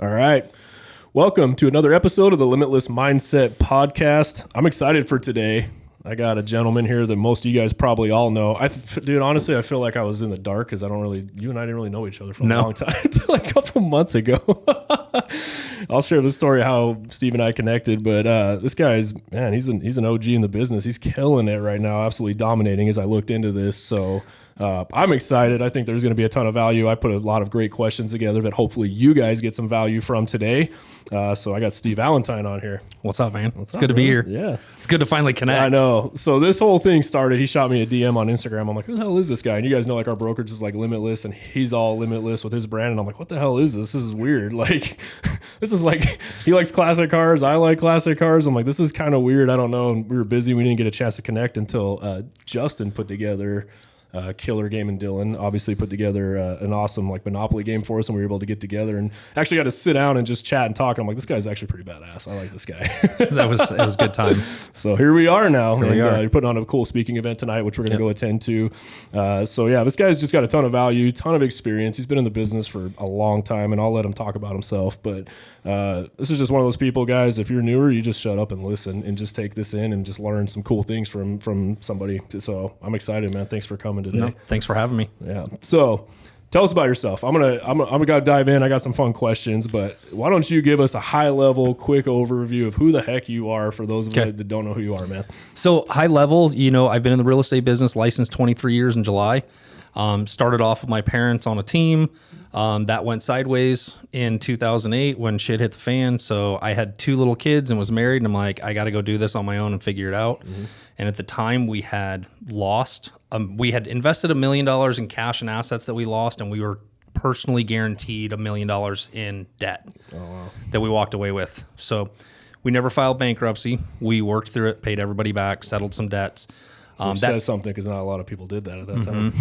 All right. Welcome to another episode of the Limitless Mindset Podcast. I'm excited for today. I got a gentleman here that most of you guys probably all know. Dude, honestly, I feel like I was in the dark because you and I didn't really know each other for a long time until like a couple months ago. I'll share the story of how Steve and I connected, but this guy is, man, he's an OG in the business. He's killing it right now, absolutely dominating as I looked into this. So I'm excited. I think there's going to be a ton of value. I put a lot of great questions together that hopefully you guys get some value from today. So I got Steve Valentine on here. What's up, man? It's good to be here. Yeah. It's good to finally connect. I know. So this whole thing started, he shot me a DM on Instagram. I'm like, who the hell is this guy? And you guys know like our brokerage is like Limitless and he's all Limitless with his brand. And I'm like, what the hell is this? This is weird. Like, this is like, he likes classic cars. I like classic cars. I'm like, this is kind of weird. I don't know. And we were busy. We didn't get a chance to connect until Justin put together Killer Game, and Dylan obviously put together an awesome like Monopoly game for us, and we were able to get together and actually got to sit down and just chat and talk. I'm like, this guy's actually pretty badass. I like this guy. It was a good time. So here we are now. Here we are. You're putting on a cool speaking event tonight, which we're going to go attend to. So yeah, this guy's just got a ton of value, ton of experience. He's been in the business for a long time, and I'll let him talk about himself. But this is just one of those people, guys. If you're newer, you just shut up and listen and just take this in and just learn some cool things from somebody. So I'm excited, man. Thanks for coming today. No, thanks for having me. Yeah. So tell us about yourself. I'm gonna dive in. I got some fun questions, but why don't you give us a high level, quick overview of who the heck you are for those of us that don't know who you are, man. So high level, I've been in the real estate business, licensed 23 years in July. Started off with my parents on a team. That went sideways in 2008 when shit hit the fan. So I had 2 little kids and was married, and I'm like, I got to go do this on my own and figure it out. Mm-hmm. And at the time we had we had invested $1 million in cash and assets that we lost, and we were personally guaranteed $1 million in debt that we walked away with. So we never filed bankruptcy. We worked through it, paid everybody back, settled some debts. Which says something because not a lot of people did that at that time.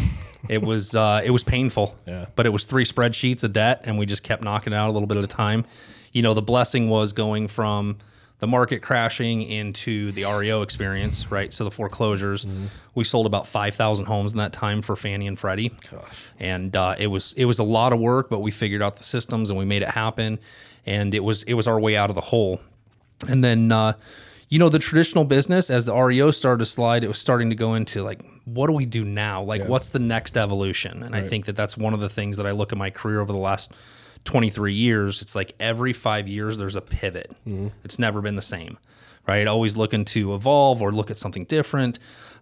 It was painful, but it was 3 spreadsheets of debt, and we just kept knocking it out a little bit at a time. The blessing was going from the market crashing into the REO experience, right? So the foreclosures, we sold about 5,000 homes in that time for Fanny and Freddie. Gosh. And it was a lot of work, but we figured out the systems and we made it happen, and it was our way out of the hole. And then the traditional business, as the REO started to slide, it was starting to go into like, what do we do now? Like, what's the next evolution? And I think that's one of the things that I look at my career over the last 23 years. It's like every 5 years, there's a pivot. It's never been the same, right? Always looking to evolve or look at something different.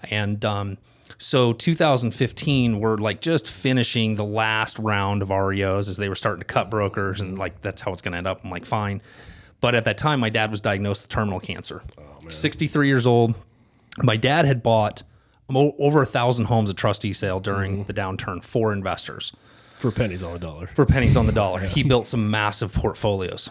And so 2015, we're like just finishing the last round of REOs as they were starting to cut brokers, and like, that's how it's going to end up. I'm like, fine. But at that time, my dad was diagnosed with terminal cancer. 63 years old. My dad had bought over 1,000 homes at trustee sale during the downturn for investors. For pennies on the dollar. For pennies on the dollar. He built some massive portfolios.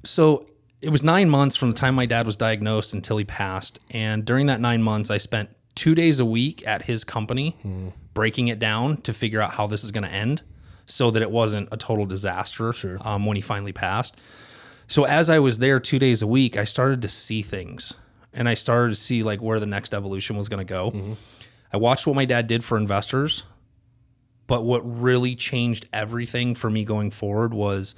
So it was 9 months from the time my dad was diagnosed until he passed. And during that 9 months, I spent 2 days a week at his company breaking it down to figure out how this is going to end so that it wasn't a total disaster when he finally passed. So as I was there 2 days a week, I started to see things, and I started to see like where the next evolution was going to go. I watched what my dad did for investors, but what really changed everything for me going forward was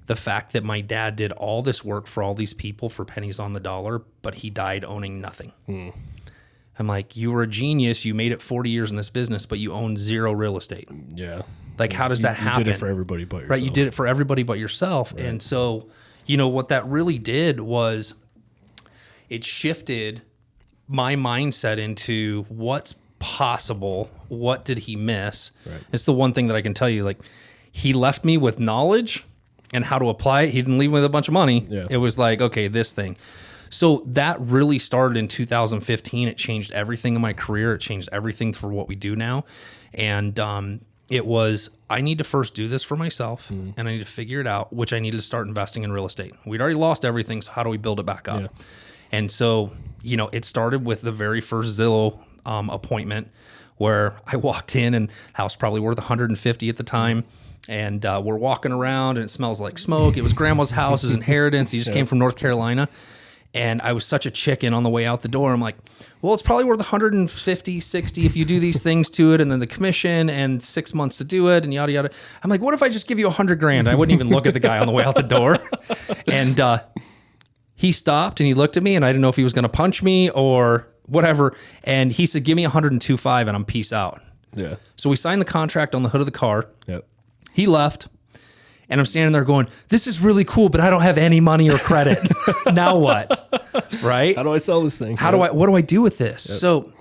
the fact that my dad did all this work for all these people for pennies on the dollar, but he died owning nothing. I'm like, you were a genius. You made it 40 years in this business, but you own 0 real estate. Yeah. Like, how does that happen? You did it for everybody but yourself. Right. You did it for everybody but yourself. Right. And so, what that really did was it shifted my mindset into what's possible. What did he miss? Right. It's the one thing that I can tell you, like, he left me with knowledge and how to apply it. He didn't leave me with a bunch of money. Yeah. It was like, okay, this thing. So that really started in 2015. It changed everything in my career. It changed everything for what we do now. And it was, I need to first do this for myself, and I need to figure it out, which I needed to start investing in real estate. We'd already lost everything, so how do we build it back up? Yeah. And so, it started with the very first Zillow appointment where I walked in, and the house probably worth $150 at the time. And we're walking around, and it smells like smoke. It was grandma's house, his inheritance. He just came from North Carolina. And I was such a chicken on the way out the door. I'm like, well, it's probably worth 150, 60 if you do these things to it, and then the commission and 6 months to do it, and yada yada. I'm like, what if I just give you $100,000? I wouldn't even look at the guy on the way out the door. And he stopped and he looked at me, and I didn't know if he was going to punch me or whatever. And he said, give me 102.5 and I'm peace out. Yeah. So we signed the contract on the hood of the car. Yep. He left. And I'm standing there going, this is really cool, but I don't have any money or credit. Now what? Right? How do I sell this thing? What do I do with this? Yep. So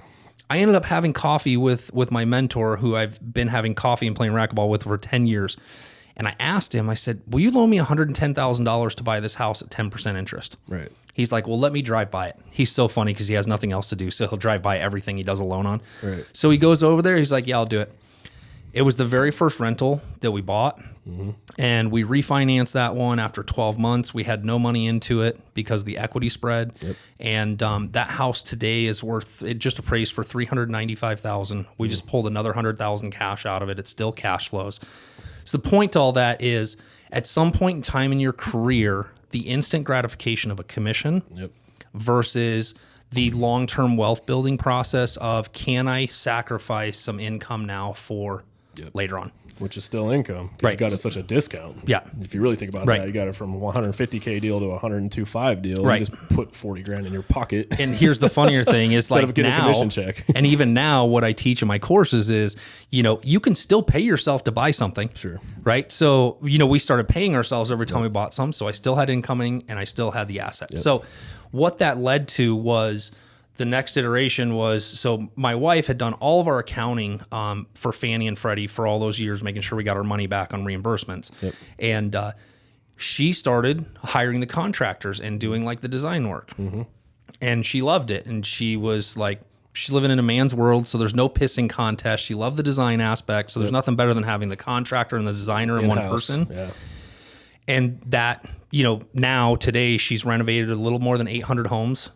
I ended up having coffee with my mentor, who I've been having coffee and playing racquetball with for 10 years. And I asked him, I said, will you loan me $110,000 to buy this house at 10% interest? Right. He's like, well, let me drive by it. He's so funny because he has nothing else to do. So he'll drive by everything he does a loan on. Right. So he goes over there. He's like, yeah, I'll do it. It was the very first rental that we bought, and we refinanced that one after 12 months. We had no money into it because of the equity spread, and that house today is worth, it just appraised for $395,000. We just pulled another $100,000 cash out of it. It still cash flows. So the point to all that is, at some point in time in your career, the instant gratification of a commission versus the long-term wealth building process of, can I sacrifice some income now for later on, which is still income. Right. You got it at such a discount. Yeah. If you really think about that, you got it from a 150K deal to a 102.5 deal. Right. You just put $40,000 in your pocket. And here's the funnier thing is, like, getting now, a commission check. And even now, what I teach in my courses is, you can still pay yourself to buy something. Sure. Right. So, we started paying ourselves every time we bought some. So I still had incoming and I still had the asset. So what that led to was, the next iteration was, so my wife had done all of our accounting for Fanny and Freddie for all those years, making sure we got our money back on reimbursements. And she started hiring the contractors and doing like the design work. And she loved it. And she was like, she's living in a man's world, so there's no pissing contest. She loved the design aspect. So there's nothing better than having the contractor and the designer in one person. And that, now today she's renovated a little more than 800 homes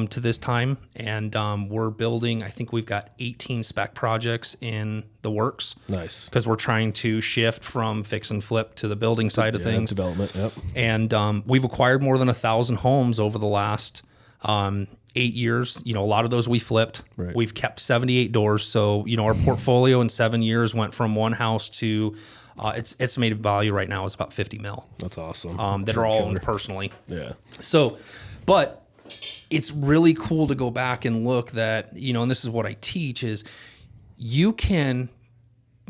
to this time, and we're building, I think we've got 18 spec projects in the works. Nice. Because we're trying to shift from fix and flip to the building side of things. Development, And we've acquired more than 1,000 homes over the last 8 years. A lot of those we flipped. Right. We've kept 78 doors. So, our portfolio in 7 years went from one house to its estimated value right now is about 50 mil. That's awesome. That are all owned personally. Yeah. So, but it's really cool to go back and look that, and this is what I teach, is you can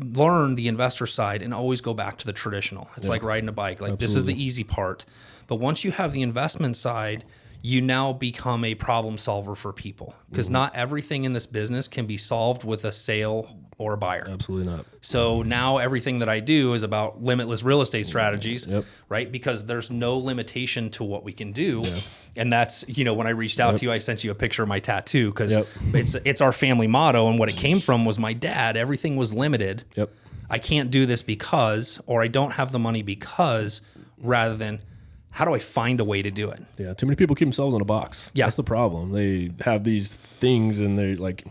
learn the investor side and always go back to the traditional. It's like riding a bike. Like, this is the easy part. But once you have the investment side, you now become a problem solver for people, because not everything in this business can be solved with a sale or a buyer. Absolutely not. So now everything that I do is about limitless real estate strategies, right? Because there's no limitation to what we can do. And that's, when I reached out to you, I sent you a picture of my tattoo, because it's our family motto. And what it came from was my dad. Everything was limited. I can't do this because, or I don't have the money because, rather than, how do I find a way to do it? Yeah, too many people keep themselves in a box. That's the problem. They have these things, and they're like,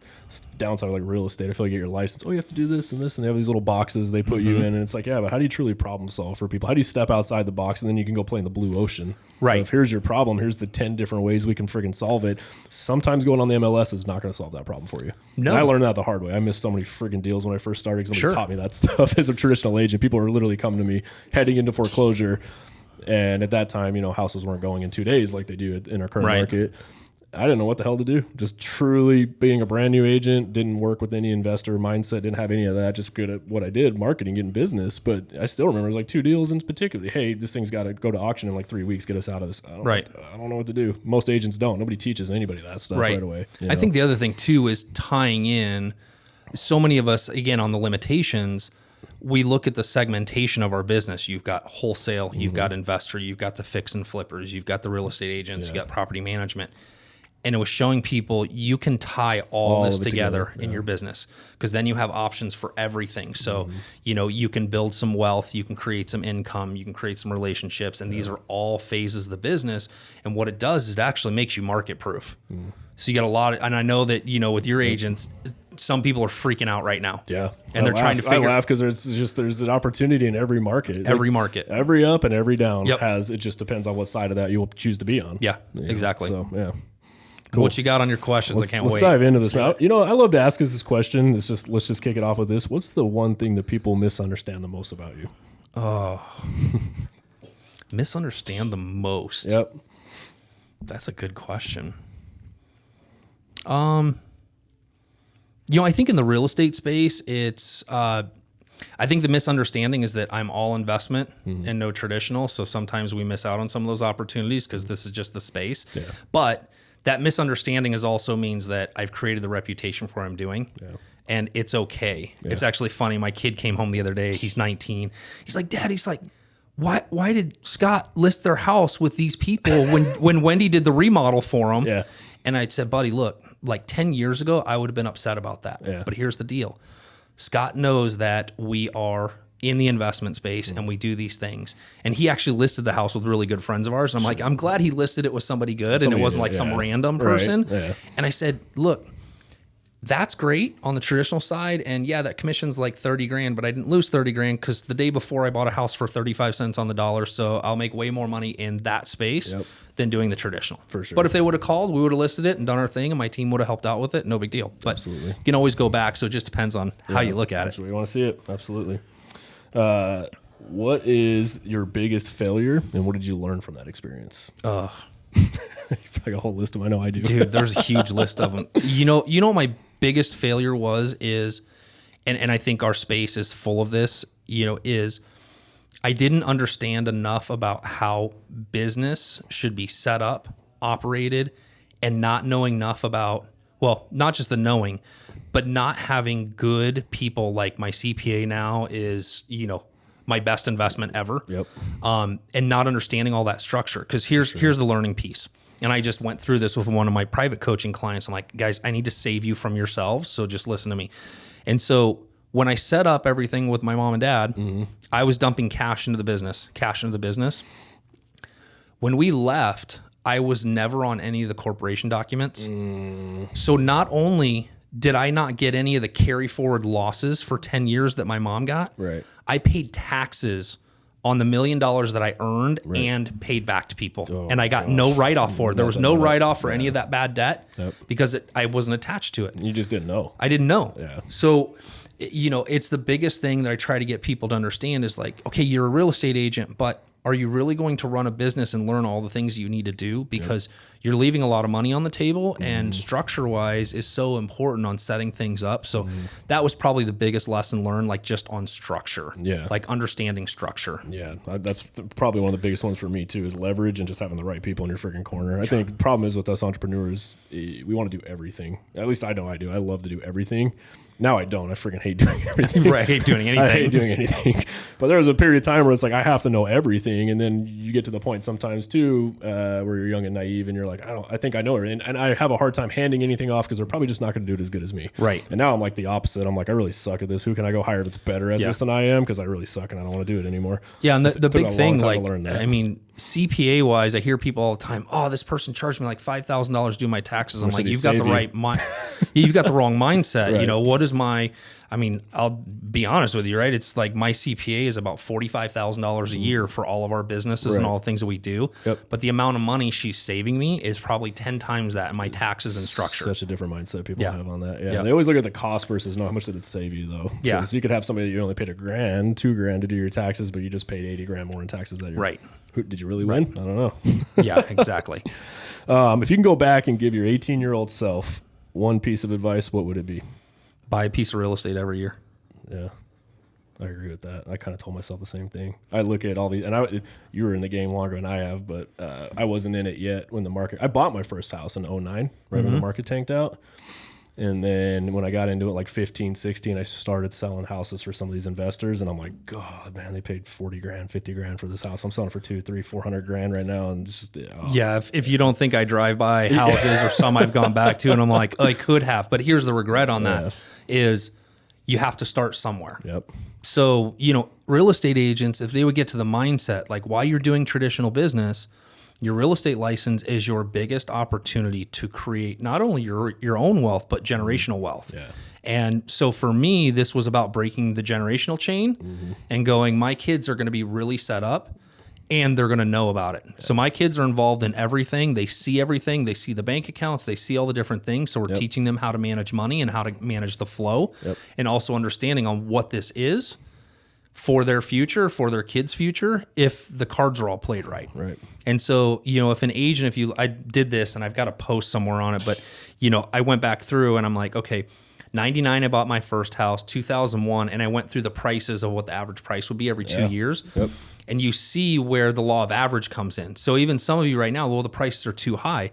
downside like real estate. I feel like you get your license. Oh, you have to do this and this, and they have these little boxes they put you in, and it's like, but how do you truly problem solve for people? How do you step outside the box, and then you can go play in the blue ocean? Right. So if here's your problem, here's the 10 different ways we can friggin' solve it. Sometimes going on the MLS is not going to solve that problem for you. No. And I learned that the hard way. I missed so many friggin' deals when I first started, because somebody taught me that stuff as a traditional agent. People were literally coming to me heading into foreclosure. And at that time, houses weren't going in 2 days like they do in our current market. I didn't know what the hell to do. Just truly being a brand new agent, didn't work with any investor mindset, didn't have any of that, just good at what I did, marketing, getting business. But I still remember it was like 2 deals in particular. Hey, this thing's got to go to auction in like 3 weeks, get us out of this. I don't know what to do. Most agents don't. Nobody teaches anybody that stuff right away. I think the other thing too is tying in, so many of us, again, on the limitations, we look at the segmentation of our business. You've got wholesale, you've got investor, you've got the fix and flippers, you've got the real estate agents, you've got property management. And it was showing people you can tie all this together in your business, because then you have options for everything. So, you can build some wealth, you can create some income, you can create some relationships, and these are all phases of the business. And what it does is it actually makes you market proof. So you got a lot of, and I know that, with your agents, some people are freaking out right now. Yeah. And they're trying to figure. I laugh because there's an opportunity in every market. Every market. Every up and every down Yep. it just depends on what side of that you'll choose to be on. Yeah, exactly. So, yeah. Cool. What you got on your questions? I can't wait. Let's dive into this. Now, I love to ask us this question. Let's just kick it off with this. What's the one thing that people misunderstand the most about you? Misunderstand the most? Yep. That's a good question. I think in the real estate space, it's, I think the misunderstanding is that I'm all investment and no traditional. So sometimes we miss out on some of those opportunities because this is just the space. Yeah. But that misunderstanding also means that I've created the reputation for what I'm doing. Yeah. And it's okay. Yeah. It's actually funny. My kid came home the other day. He's 19. He's like, Dad, why did Scott list their house with these people when Wendy did the remodel for them? Yeah. And I said, buddy, look, like 10 years ago, I would have been upset about that. Yeah. But here's the deal. Scott knows that we are in the investment space and we do these things. And he actually listed the house with really good friends of ours. And I'm like, I'm glad he listed it with somebody good and it wasn't like some random person. Right. Yeah. And I said, look, that's great on the traditional side. And yeah, that commission's like 30 grand, but I didn't lose 30 grand because the day before I bought a house for 35 cents on the dollar. So I'll make way more money in that space than doing the traditional. For sure. But if they would have called, we would have listed it and done our thing and my team would have helped out with it. No big deal. But absolutely. You can always go back. So it just depends on how you look at it. We want to see it. Absolutely. What is your biggest failure and what did you learn from that experience? You've got a whole list of them. I know I do. Dude, there's a huge list of them. You know what my biggest failure is, and I think our space is full of this, is I didn't understand enough about how business should be set up, operated, and not knowing enough about, well, not just the knowing, but not having good people. Like my CPA now is, my best investment ever. Yep. And not understanding all that structure. Because here's the learning piece. And I just went through this with one of my private coaching clients. I'm like, guys, I need to save you from yourselves. So just listen to me. And so when I set up everything with my mom and dad, I was dumping cash into the business. When we left, I was never on any of the corporation documents. So not only did I not get any of the carry forward losses for 10 years that my mom got, right, I paid taxes on the $1 million that I earned and paid back to people. And I got no write-off for it. There was no write-off for any of that bad debt because I wasn't attached to it. You just didn't know. I didn't know. Yeah. So, it's the biggest thing that I try to get people to understand is like, okay, you're a real estate agent, but are you really going to run a business and learn all the things you need to do? Because you're leaving a lot of money on the table and structure-wise is so important on setting things up. So that was probably the biggest lesson learned, like just on structure. Yeah. Like understanding structure. Yeah. That's probably one of the biggest ones for me too, is leverage and just having the right people in your freaking corner. I think the problem is with us entrepreneurs, we want to do everything. At least I know I do. I love to do everything. Now I don't. I freaking hate doing everything. Right, I hate doing anything. I hate doing anything. But there was a period of time where it's like I have to know everything, and then you get to the point sometimes too where you're young and naive, and you're like, I think I know her, and I have a hard time handing anything off because they're probably just not going to do it as good as me. Right. And now I'm like the opposite. I'm like, I really suck at this. Who can I go hire that's better at this than I am? Because I really suck and I don't want to do it anymore. Yeah, and the big thing, like, I mean, CPA wise, I hear people all the time, oh, this person charged me like $5,000 to do my taxes. I'm like, you've got the right mind. You've got the wrong mindset. Right. What is I'll be honest with you, right? It's like my CPA is about $45,000 a year for all of our businesses and all the things that we do. Yep. But the amount of money she's saving me is probably 10 times that in my taxes and structure. Such a different mindset people have on that. Yeah. They always look at the cost versus how much did it save you though. Yeah. So you could have somebody that you only paid $1,000, $2,000 to do your taxes, but you just paid $80,000 more in taxes that year. Right. Did you really win? I don't know. Yeah, exactly. If you can go back and give your 18-year-old self one piece of advice, what would it be? Buy a piece of real estate every year. Yeah, I agree with that. I kind of told myself the same thing. I look at all these, and you were in the game longer than I have, but I wasn't in it yet when the market. I bought my first house in 2009, right when the market tanked out. And then when I got into it like 15, 16, I started selling houses for some of these investors. And I'm like, God, man, they paid $40,000, $50,000 for this house. I'm selling for $200,000, $300,000, $400,000 right now. And just, yeah, if you don't think I drive by houses or some I've gone back to, and I'm like, I could have. But here's the regret on that is you have to start somewhere. Yep. So, real estate agents, if they would get to the mindset, like while you're doing traditional business, Your real estate license is your biggest opportunity to create not only your own wealth, but generational wealth. Yeah. And so for me, this was about breaking the generational chain and going, my kids are going to be really set up and they're going to know about it. Yeah. So my kids are involved in everything. They see everything. They see the bank accounts. They see all the different things. So we're teaching them how to manage money and how to manage the flow and also understanding on what this is for their future, for their kids' future, if the cards are all played right. Right. And so, if an agent, I did this and I've got a post somewhere on it, but, I went back through and I'm like, okay, 99, I bought my first house, 2001, and I went through the prices of what the average price would be every 2 years. Yep. And you see where the law of average comes in. So even some of you right now, well, the prices are too high.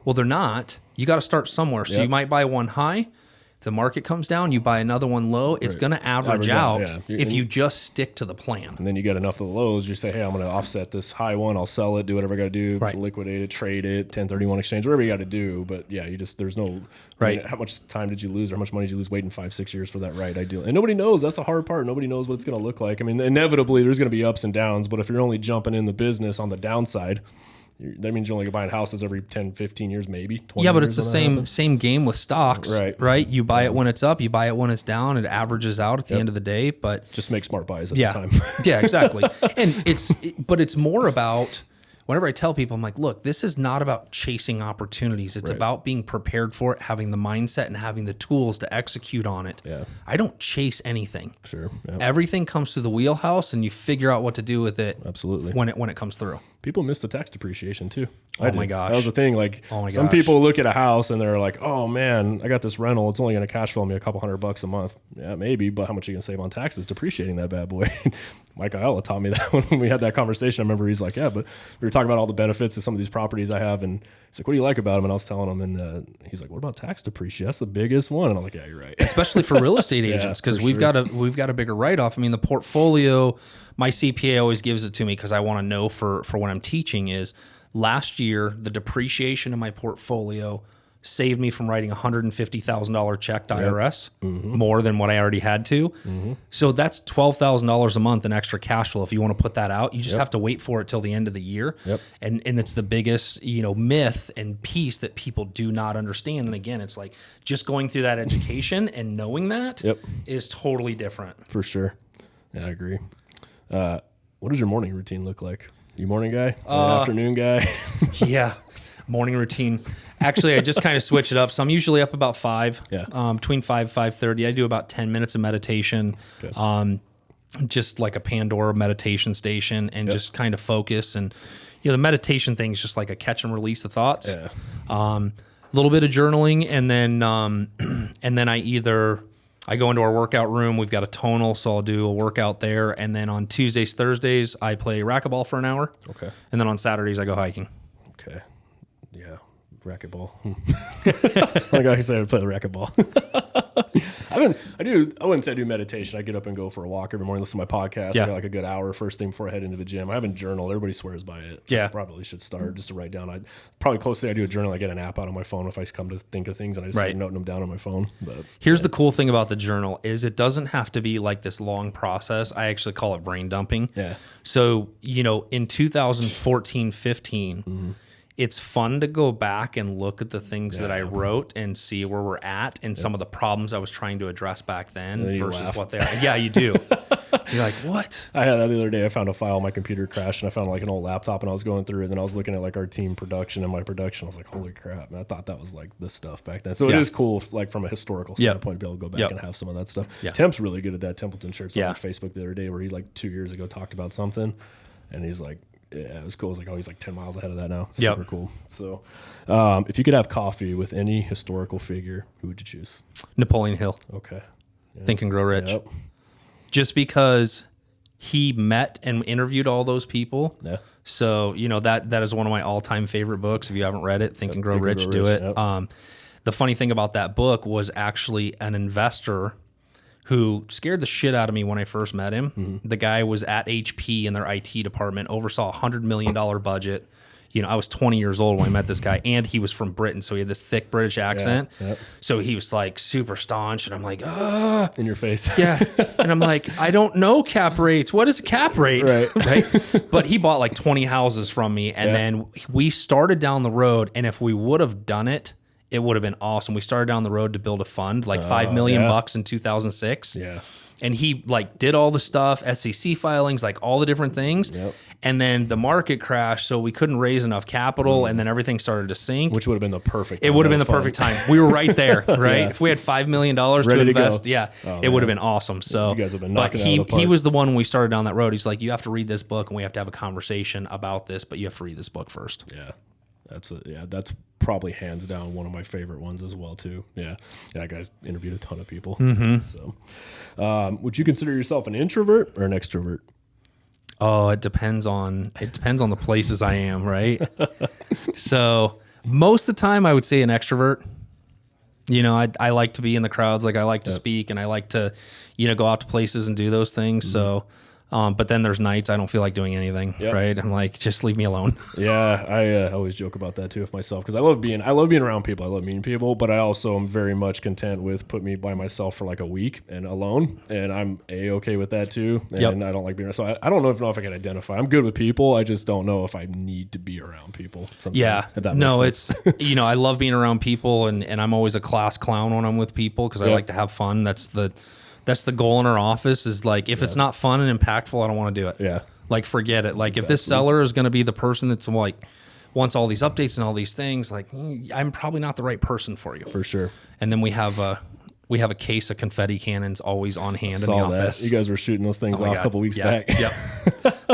Well, they're not. You got to start somewhere. So you might buy one high. If the market comes down, you buy another one low. It's going to average out if you just stick to the plan. And then you get enough of the lows. You say, hey, I'm going to offset this high one. I'll sell it, do whatever I got to do, liquidate it, trade it, 1031 exchange, whatever you got to do. But yeah, there's no, how much time did you lose or how much money did you lose waiting 5-6 years for that ideal? And nobody knows. That's the hard part. Nobody knows what it's going to look like. I mean, inevitably there's going to be ups and downs, but if you're only jumping in the business on the downside, that means you're only buying houses every 10, 15 years, maybe 20 Yeah, but years it's the same game with stocks, right? You buy it when it's up, you buy it when it's down. It averages out at the end of the day, but just make smart buys at the time. Yeah, exactly. And it's more about, whenever I tell people, I'm like, look, this is not about chasing opportunities. It's about being prepared for it, having the mindset and having the tools to execute on it. Yeah. I don't chase anything. Sure. Yeah. Everything comes through the wheelhouse and you figure out what to do with it. Absolutely. When it comes through. People miss the tax depreciation too. Oh my gosh. That was the thing. Like some people look at a house and they're like, oh man, I got this rental. It's only going to cash flow me a couple $100 a month. Yeah, maybe, but how much are you going to save on taxes depreciating that bad boy? Mike Ayala taught me that when we had that conversation. I remember he's like, yeah, but we were talking about all the benefits of some of these properties I have. And he's like, what do you like about them? And I was telling him, and he's like, what about tax depreciation? That's the biggest one. And I'm like, yeah, you're right. Especially for real estate agents, because we've got a bigger write-off. I mean, the portfolio, my CPA always gives it to me because I want to know for what I'm teaching is last year, the depreciation in my portfolio saved me from writing a $150,000 check to IRS, more than what I already had to. So that's $12,000 a month in extra cash flow. If you want to put that out, you just have to wait for it till the end of the year. And it's the biggest, myth and piece that people do not understand. And again, it's like just going through that education and knowing that is totally different. For sure. Yeah, I agree. What does your morning routine look like? You morning guy? Afternoon guy? Yeah. Morning routine. Actually, I just kind of switch it up. So I'm usually up about 5. Yeah. Between 5:30. I do about 10 minutes of meditation. Just like a Pandora meditation station and just kind of focus. And the meditation thing is just like a catch and release of thoughts. Yeah. A little bit of journaling, and then I go into our workout room. We've got a tonal, so I'll do a workout there. And then on Tuesdays, Thursdays, I play racquetball for an hour. Okay. And then on Saturdays, I go hiking. Okay. Yeah. Racquetball. Like I said, I play racquetball. I wouldn't say I do meditation. I get up and go for a walk every morning, listen to my podcast. I got like a good hour first thing before I head into the gym. I haven't journaled. Everybody swears by it. Yeah. I probably should start just to write down. Probably closely I do a journal. I get an app out on my phone if I come to think of things and I just start noting them down on my phone. But here's the cool thing about the journal is it doesn't have to be like this long process. I actually call it brain dumping. Yeah. So, in 2014, 15, it's fun to go back and look at the things that I wrote and see where we're at and some of the problems I was trying to address back then versus what they are. Yeah, you do. You're like, what? I had that the other day. I found a file, my computer crashed, and I found like an old laptop, and I was going through it, and then I was looking at like our team production and my production. I was like, holy crap, man. I thought that was like this stuff back then. So it is cool, like from a historical standpoint, to be able to go back and have some of that stuff. Temp's really good at that. Templeton shared something on Facebook the other day where he like 2 years ago talked about something, and he's like, yeah, it was cool. I was like, oh, he's like 10 miles ahead of that now. Super cool. So if you could have coffee with any historical figure, who would you choose? Napoleon Hill. Okay. Yeah. Think and Grow Rich. Just because he met and interviewed all those people. Yeah. So, that is one of my all-time favorite books. If you haven't read it, Think and Grow Rich, do it. Yep. The funny thing about that book was actually an investor who scared the shit out of me when I first met him. The guy was at HP in their IT department, oversaw a $100 million budget. I was 20 years old when I met this guy, and he was from Britain, so he had this thick British accent. Yep. So he was like super staunch, and I'm like, in your face. yeah. And I'm like, I don't know cap rates. What is a cap rate? Right. But he bought like 20 houses from me, and then we started down the road, and if we would have done it, it would have been awesome. We started down the road to build a fund, like $5 million bucks in 2006. Yeah. And he like did all the stuff, SEC filings, like all the different things. Yep. And then the market crashed, so we couldn't raise enough capital, and then everything started to sink. Which would have been the perfect time. It would have been the perfect time. We were right there, right? If we had $5 million to invest, it would have been awesome. So you guys have been knocking but it out of the park. he was the one when we started down that road. He's like, you have to read this book, and we have to have a conversation about this, but you have to read this book first. Yeah. That's probably hands down one of my favorite ones as well too. Yeah, that guy's interviewed a ton of people. So, would you consider yourself an introvert or an extrovert? Oh, it depends on the places I am, right? So most of the time, I would say an extrovert. I like to be in the crowds, like I like to speak, and I like to, go out to places and do those things. So. But then there's nights I don't feel like doing anything, right? I'm like, just leave me alone. Yeah, I always joke about that too with myself because I love being around people. I love meeting people, but I also am very much content with put me by myself for like a week and alone, and I'm okay with that too. And I don't like being so I don't know if I can identify. I'm good with people. I just don't know if I need to be around people. Sometimes, yeah, no, it's I love being around people, and I'm always a class clown when I'm with people because I like to have fun. That's the goal in our office is like, if it's not fun and impactful, I don't want to do it. Yeah. Like, forget it. Like if this seller is going to be the person that's like, wants all these updates and all these things, like I'm probably not the right person for you. For sure. And then we have a case of confetti cannons always on hand in the office. You guys were shooting those things off a couple weeks back. Yep.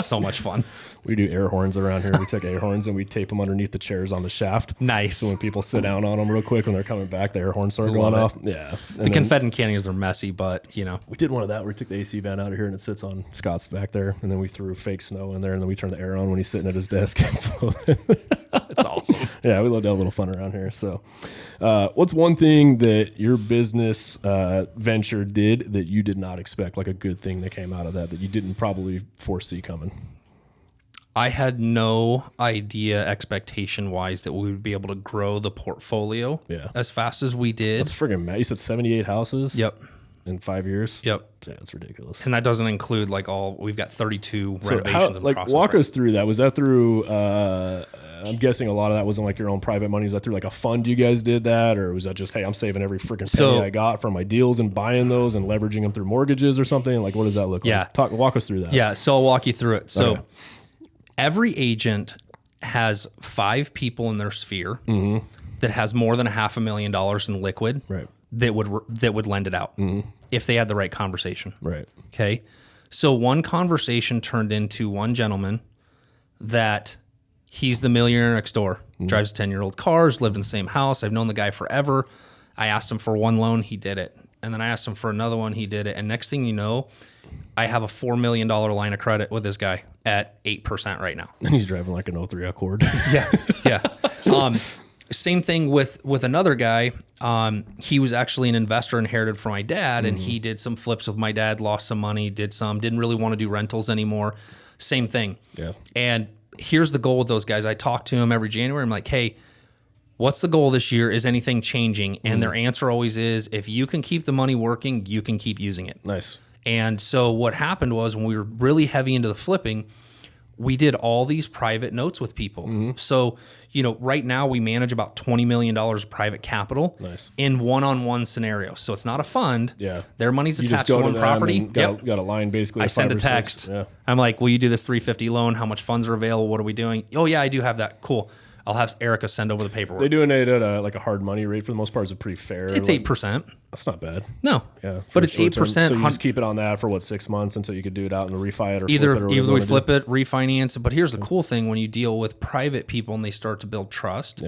So much fun. We do air horns around here. We take air horns and we tape them underneath the chairs on the shaft. Nice. So when people sit down on them real quick, when they're coming back, the air horns start going off. Yeah. The confetti cannons are messy, but we did one of that where we took the AC van out of here and it sits on Scott's back there. And then we threw fake snow in there and then we turn the air on when he's sitting at his desk. That's awesome. Yeah. We love to have a little fun around here. So what's one thing that your business venture did that you did not expect, like a good thing that came out of that you didn't probably foresee coming? I had no idea expectation-wise that we would be able to grow the portfolio as fast as we did. That's friggin' mad. You said 78 houses? Yep. In 5 years? Yep. Yeah, that's ridiculous. And that doesn't include we've got 32 renovations in the process. Walk us through that. Was that through, I'm guessing a lot of that wasn't like your own private money. Is that through like a fund you guys did that? Or was that just, hey, I'm saving every freaking penny I got from my deals and buying those and leveraging them through mortgages or something? Like, what does that look like? Walk us through that. Yeah, so I'll walk you through it. So every agent has 5 people in their sphere that has more than $500,000 in liquid that would lend it out if they had the right conversation. Right. Okay. So one conversation turned into one gentleman that he's the millionaire next door, drives a 10-year-old car, has lived in the same house. I've known the guy forever. I asked him for one loan, he did it. And then I asked him for another one, he did it. And next thing you know, I have a $4 million line of credit with this guy at 8% right now. And he's driving like an 03 Accord. Yeah. Same thing with another guy. He was actually an investor inherited from my dad, and he did some flips with my dad, lost some money, didn't really want to do rentals anymore. Same thing. Yeah. And here's the goal with those guys. I talk to them every January. I'm like, hey, what's the goal this year? Is anything changing? And their answer always is, if you can keep the money working, you can keep using it. Nice. And so what happened was when we were really heavy into the flipping, we did all these private notes with people. So, right now we manage about $20 million of private capital in one-on-one scenarios. So it's not a fund. Yeah. Their money's attached to one property. Got a line basically. I send a text. Yeah. I'm like, will you do this $350 loan? How much funds are available? What are we doing? Oh yeah, I do have that. Cool. I'll have Erica send over the paperwork. They doing it at a hard money rate for the most part. Is it pretty fair? It's 8%. That's not bad. No. Yeah. But it's 8%. So you just keep it on that for 6 months until you could do it out and refi it or either flip it. Either we flip it, refinance it. But here's the cool thing: when you deal with private people and they start to build trust,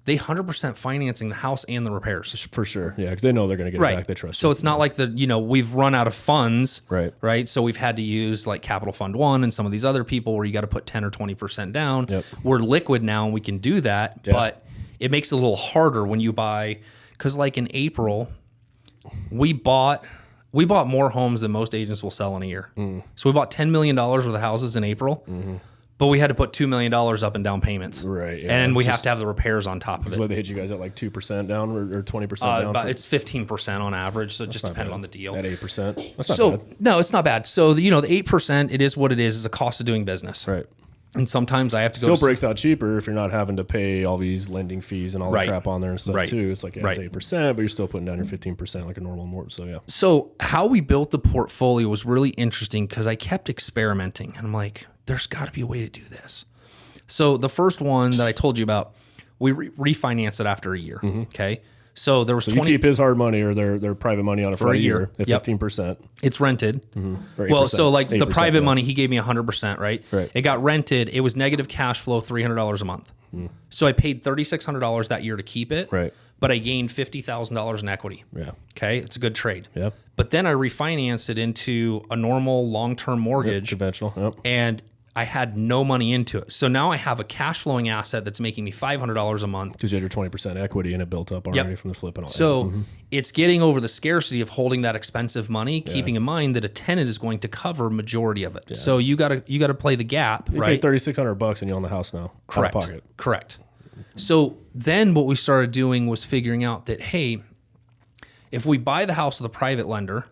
they 100% financing the house and the repairs. For sure. Yeah, because they know they're going to get it back. They trust. So it's not like we've run out of funds. Right. So we've had to use like Capital Fund One and some of these other people where you got to put 10 or 20% down. Yep. We're liquid now and we can do that, but it makes it a little harder when you buy, because like in April, we bought more homes than most agents will sell in a year. So we bought $10 million worth of houses in April. But we had to put $2 million up in down payments. Right. Yeah. And we have to have the repairs on top of it. What they hit you guys at like 2% down or 20% down? But it's 15% on average. So it just depends on the deal. At 8%. That's not bad. No, it's not bad. So, the 8%, it is what it is. It's a cost of doing business. Right. And sometimes I have to Still breaks out cheaper if you're not having to pay all these lending fees and all that crap on there and stuff too. It's like, it's 8%, but you're still putting down your 15% like a normal mortgage. So, yeah. So how we built the portfolio was really interesting because I kept experimenting. And I'm like, there's got to be a way to do this. So the first one that I told you about, we refinanced it after a year. Okay. So there was 20. You keep his hard money or their private money on it for a year at 15%. It's rented. Well, so like 8%, the private money, he gave me 100%, right? It got rented. It was negative cash flow, $300 a month. So I paid $3,600 that year to keep it. Right. But I gained $50,000 in equity. Yeah. Okay. It's a good trade. Yeah. But then I refinanced it into a normal long-term mortgage. Conventional. Yep. And I had no money into it. So now I have a cash flowing asset that's making me $500 a month. Because you had your 20% equity and it built up already from the flip and all that. So it's getting over the scarcity of holding that expensive money, keeping in mind that a tenant is going to cover majority of it. So you gotta play the gap, you right? paid $3,600 and you own the house now. Correct. Out of pocket. Correct. So then what we started doing was figuring out that, hey, if we buy the house with a private lender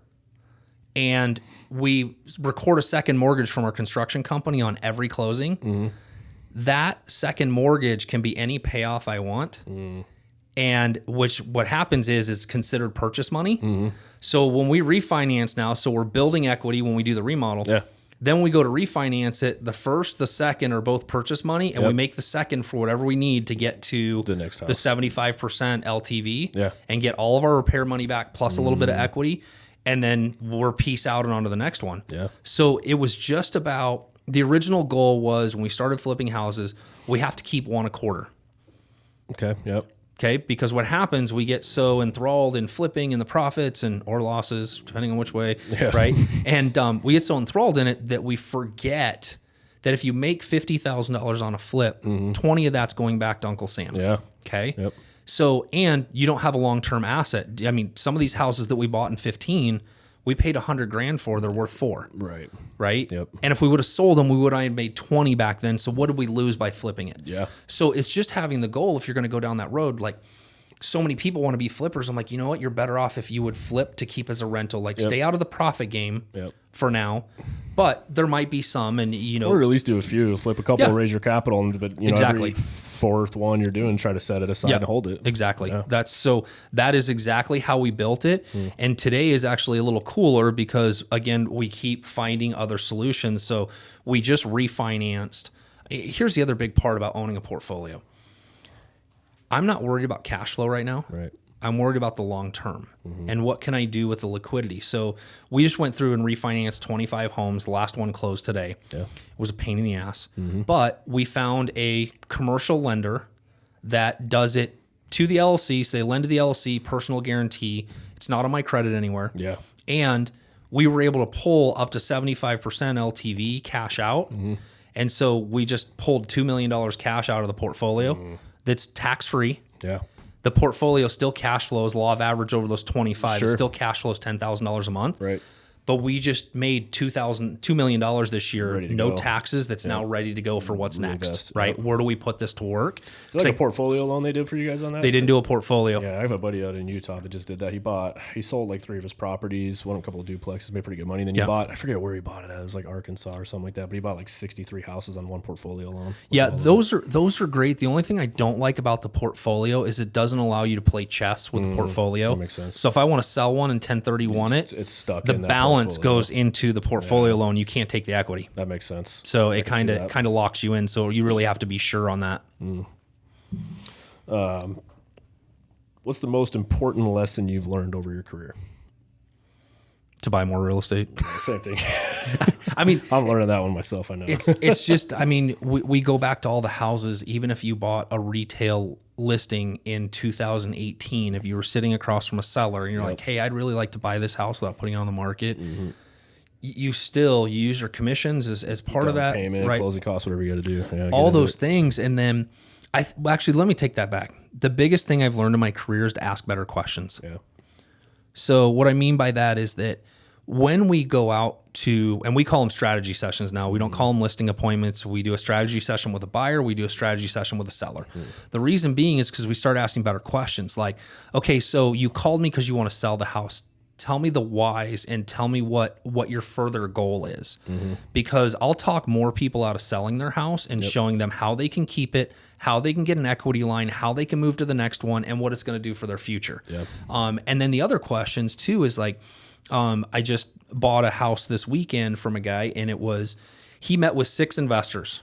and we record a second mortgage from our construction company on every closing, that second mortgage can be any payoff I want. And what happens is it's considered purchase money. So when we refinance now, so we're building equity when we do the remodel. Yeah. Then we go to refinance it. The first, the second are both purchase money, and we make the second for whatever we need to get to the next house. The 75% LTV, Yeah. and get all of our repair money back plus a little bit of equity, and then we're peace out and on to the next one. Yeah. So it was just about, the original goal was when we started flipping houses, we have to keep one a quarter. Okay. Yep. Okay, because what happens, we get so enthralled in flipping and the profits or losses, depending on which way, right? And we get so enthralled in it that we forget that if you make $50,000 on a flip, 20 of that's going back to Uncle Sam. Yeah. Okay. Yep. So, and you don't have a long-term asset. I mean, some of these houses that we bought in 15, we paid $100,000 for, they're worth $4. Right. Right. Yep. And if we would have sold them, we would have made 20 back then. So what did we lose by flipping it? Yeah. So it's just having the goal. If you're going to go down that road, like so many people want to be flippers. I'm like, you know what? You're better off if you would flip to keep as a rental, like stay out of the profit game for now. But there might be some, and or at least do a few, flip a couple, raise your capital, and but every fourth one you're doing, try to set it aside and hold it. Exactly. Yeah. That is exactly how we built it. And today is actually a little cooler because again, we keep finding other solutions. So we just refinanced. Here's the other big part about owning a portfolio. I'm not worried about cash flow right now. Right. I'm worried about the long term and what can I do with the liquidity. So we just went through and refinanced 25 homes. The last one closed today. Yeah. It was a pain in the ass, but we found a commercial lender that does it to the LLC. So they lend to the LLC, personal guarantee. It's not on my credit anywhere. Yeah. And we were able to pull up to 75% LTV cash out. And so we just pulled $2 million cash out of the portfolio that's tax-free. Yeah. The portfolio still cash flows, law of average over those 25. It still cash flows $10,000 a month. Right. But we just made $2 million this year, no taxes. That's now ready to go for what's next, right? Where do we put this to work? Is that like a portfolio loan they did for you guys on that? They didn't do a portfolio. Yeah, I have a buddy out in Utah that just did that. He sold like 3 of his properties, won a couple of duplexes, made pretty good money. Then he bought, I forget where he bought it at. It was like Arkansas or something like that. But he bought like 63 houses on one portfolio loan. Yeah, those are great. The only thing I don't like about the portfolio is it doesn't allow you to play chess with the portfolio. That makes sense. So if I want to sell one and 1031 it's stuck the in that balance portfolio. Goes into the portfolio loan. You can't take the equity. That makes sense. So it kind of locks you in. So you really have to be sure on that. What's the most important lesson you've learned over your career? To buy more real estate. Same thing. I mean, I'm learning that one myself. I know. It's just, I mean, we go back to all the houses. Even if you bought a retail listing in 2018, if you were sitting across from a seller and you're like, hey, I'd really like to buy this house without putting it on the market. You use your commissions as part of that. Payment, right? Closing costs, whatever you got to do. Yeah, all those things. And then actually, let me take that back. The biggest thing I've learned in my career is to ask better questions. Yeah. So what I mean by that is that when we go out to, and we call them strategy sessions now, we don't call them listing appointments. We do a strategy session with a buyer. We do a strategy session with a seller. The reason being is because we start asking better questions like, okay, so you called me because you want to sell the house. Tell me the whys and tell me what your further goal is. Because I'll talk more people out of selling their house and showing them how they can keep it, how they can get an equity line, how they can move to the next one, and what it's going to do for their future. And then the other questions too is like, I just bought a house this weekend from a guy, and he met with 6 investors,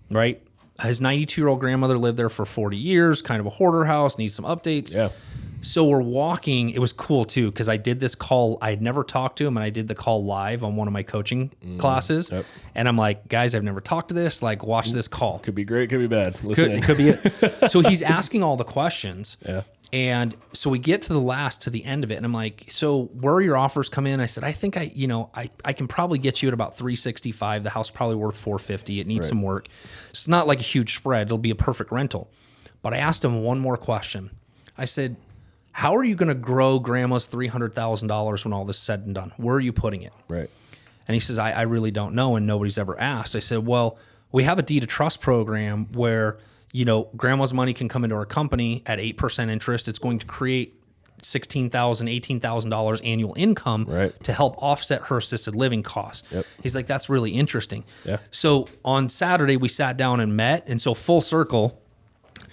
right? His 92-year-old grandmother lived there for 40 years, kind of a hoarder house, needs some updates. Yeah. So we're walking. It was cool too, because I did this call. I had never talked to him, and I did the call live on one of my coaching classes. And I'm like, guys, I've never talked to this. Like, watch this call. Could be great, could be bad. It could be it. So he's asking all the questions. Yeah. And so we get to the end of it, and I'm like, so where are your offers come in? I said, I think I can probably get you at about 365. The house is probably worth 450. It needs some work. It's not like a huge spread. It'll be a perfect rental. But I asked him one more question. I said, how are you going to grow grandma's $300,000 when all this is said and done? Where are you putting it? Right. And he says, I really don't know, and nobody's ever asked. I said, well, we have a deed of trust program where, grandma's money can come into our company at 8% interest. It's going to create $16,000, $18,000 annual income to help offset her assisted living costs. He's like, that's really interesting. So on Saturday, we sat down and met. And so full circle,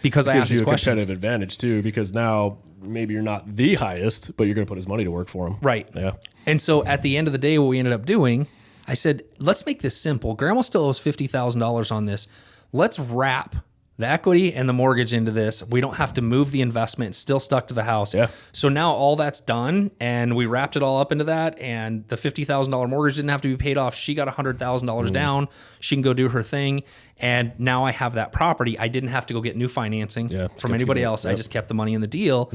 because I asked these questions. Gives you a competitive advantage too, because now maybe you're not the highest, but you're going to put his money to work for him. Right. Yeah. And so at the end of the day, what we ended up doing, I said, let's make this simple. Grandma still owes $50,000 on this. Let's wrap the equity and the mortgage into this. We don't have to move the investment. It's still stuck to the house. So now all that's done, and we wrapped it all up into that, and the $50,000 mortgage didn't have to be paid off. She got $100,000 down. She can go do her thing. And now I have that property. I didn't have to go get new financing from anybody else. I just kept the money in the deal.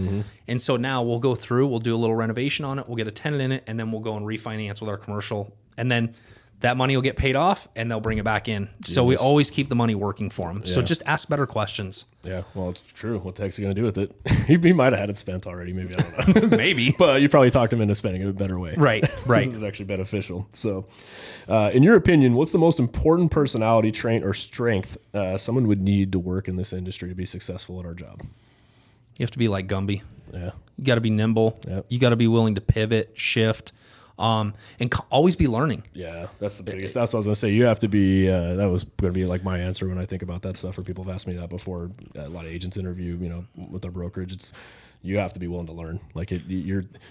And so now we'll go through, we'll do a little renovation on it. We'll get a tenant in it, and then we'll go and refinance with our commercial. And then that money will get paid off, and they'll bring it back in. So we always keep the money working for them. So just ask better questions. Yeah, well, it's true. What the heck's he going to do with it? He might have had it spent already. Maybe, I don't know. Maybe. But you probably talked him into spending it a better way. Right. It was actually beneficial. So in your opinion, what's the most important personality trait or strength someone would need to work in this industry to be successful at our job? You have to be like Gumby. Yeah. You got to be nimble. You got to be willing to pivot, shift. And always be learning. Yeah, that's the biggest. That's what I was going to say. You have to be, that was going to be like my answer when I think about that stuff, or people have asked me that before. A lot of agents interview, with their brokerage. You have to be willing to learn. Like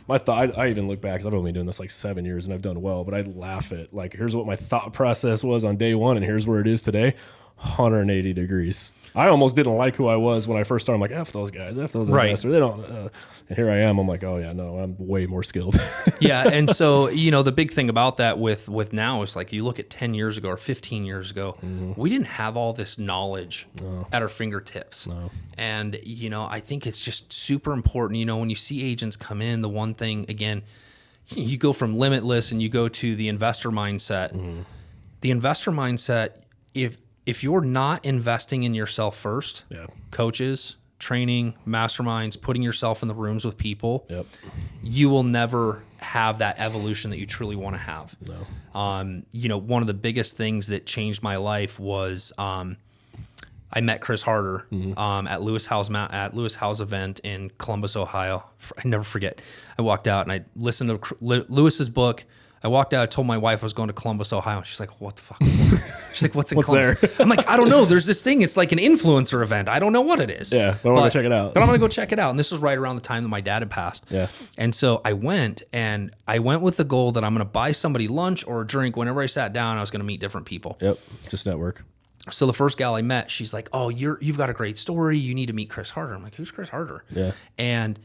my thought, I even look back, 'cause I've only been doing this like 7 years and I've done well, but I laugh at like, here's what my thought process was on day one and here's where it is today. 180 degrees. I almost didn't like who I was when I first started. I'm like, F those guys, F those investors. They don't. And here I am. I'm like, oh yeah, no, I'm way more skilled. Yeah, and so the big thing about that with now is like you look at 10 years ago or 15 years ago, we didn't have all this knowledge at our fingertips. And I think it's just super important. When you see agents come in, the one thing again, you go from Limitless and you go to the investor mindset. The investor mindset, if you're not investing in yourself first, coaches, training, masterminds, putting yourself in the rooms with people, you will never have that evolution that you truly want to have. One of the biggest things that changed my life was I met Chris Harder at Lewis Howe's event in Columbus, Ohio. I never forget. I walked out and I listened to Lewis's book. I walked out, I told my wife I was going to Columbus, Ohio. And she's like, what the fuck? She's like, what's in Columbus? There? I'm like, I don't know. There's this thing. It's like an influencer event. I don't know what it is. Yeah, but I want to check it out. But I'm going to go check it out. And this was right around the time that my dad had passed. Yeah. And so I went with the goal that I'm going to buy somebody lunch or a drink. Whenever I sat down, I was going to meet different people. Yep, just network. So the first gal I met, she's like, oh, you've got a great story. You need to meet Chris Harder. I'm like, who's Chris Harder? Yeah. And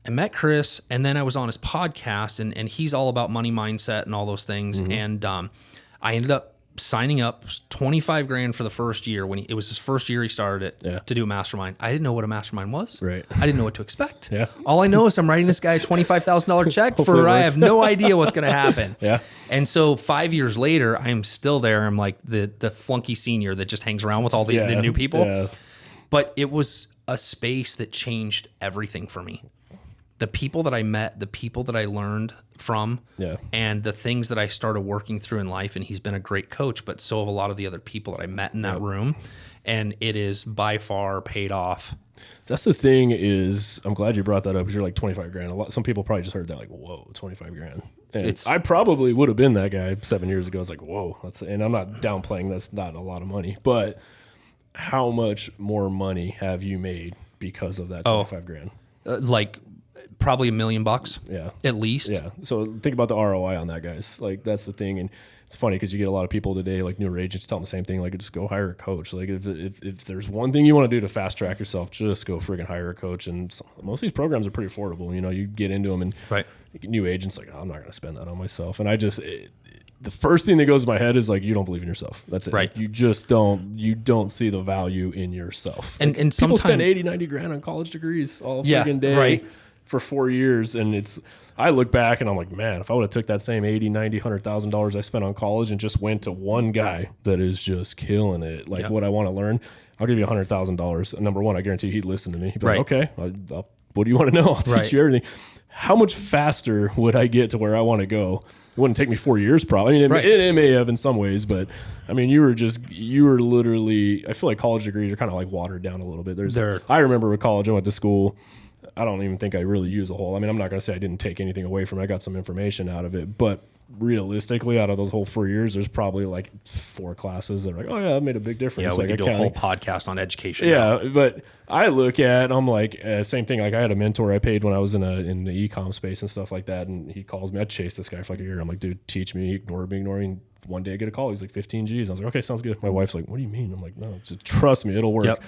I met Chris, and then I was on his podcast, and he's all about money mindset and all those things. And I ended up signing up $25,000 for the first year when it was his first year he started it to do a mastermind. I didn't know what a mastermind was. Right. I didn't know what to expect. Yeah. All I know is I'm writing this guy a $25,000 check for I have no idea what's going to happen. Yeah. And so 5 years later, I am still there. I'm like the flunky senior that just hangs around with all the new people. Yeah. But it was a space that changed everything for me. the people that I met, the people that I learned from, and the things that I started working through in life, and he's been a great coach, but so have a lot of the other people that I met in that room, and it is by far paid off. That's the thing is, I'm glad you brought that up because you're like 25 grand. Some people probably just heard that like, whoa, 25 grand. And I probably would have been that guy 7 years ago. It's like, whoa, and I'm not downplaying, that's not a lot of money, but how much more money have you made because of that 25 grand? Like probably $1 million. Yeah. At least. Yeah. So think about the ROI on that, guys. Like that's the thing. And it's funny because you get a lot of people today, like newer agents, telling the same thing. Like, just go hire a coach. Like, if there's one thing you want to do to fast track yourself, just go friggin' hire a coach. And most of these programs are pretty affordable. You know, you get into them, and new agents like, oh, I'm not going to spend that on myself. And the first thing that goes to my head is like, you don't believe in yourself. That's it. Right. Like, you just don't see the value in yourself. And people spend 80, 90 grand on college degrees all friggin' day for 4 years. And I look back and I'm like, man, if I would have took that same 80, 90, $100,000 I spent on college and just went to one guy that is just killing it, like what I want to learn, I'll give you $100,000. Number one, I guarantee he'd listen to me. He'd be like, okay, what do you want to know? I'll teach you everything. How much faster would I get to where I want to go? It wouldn't take me 4 years probably. I mean, it may have in some ways, but I mean, you were literally, I feel like college degrees are kind of like watered down a little bit. I remember with college, I went to school. I don't even think I really used a whole. I mean, I'm not going to say I didn't take anything away from it. I got some information out of it, but realistically, out of those whole 4 years, there's probably like 4 classes that are like, oh yeah, that made a big difference. Yeah, we could do a whole podcast on education. Yeah, but I look at, I'm like, same thing. Like I had a mentor I paid when I was in the e-com space and stuff like that, and he calls me. I chased this guy for like a year. I'm like, dude, teach me. He ignored me. And one day I get a call. He's like 15 G's. I was like, okay, sounds good. My wife's like, what do you mean? I'm like, no, just trust me, it'll work. Yep.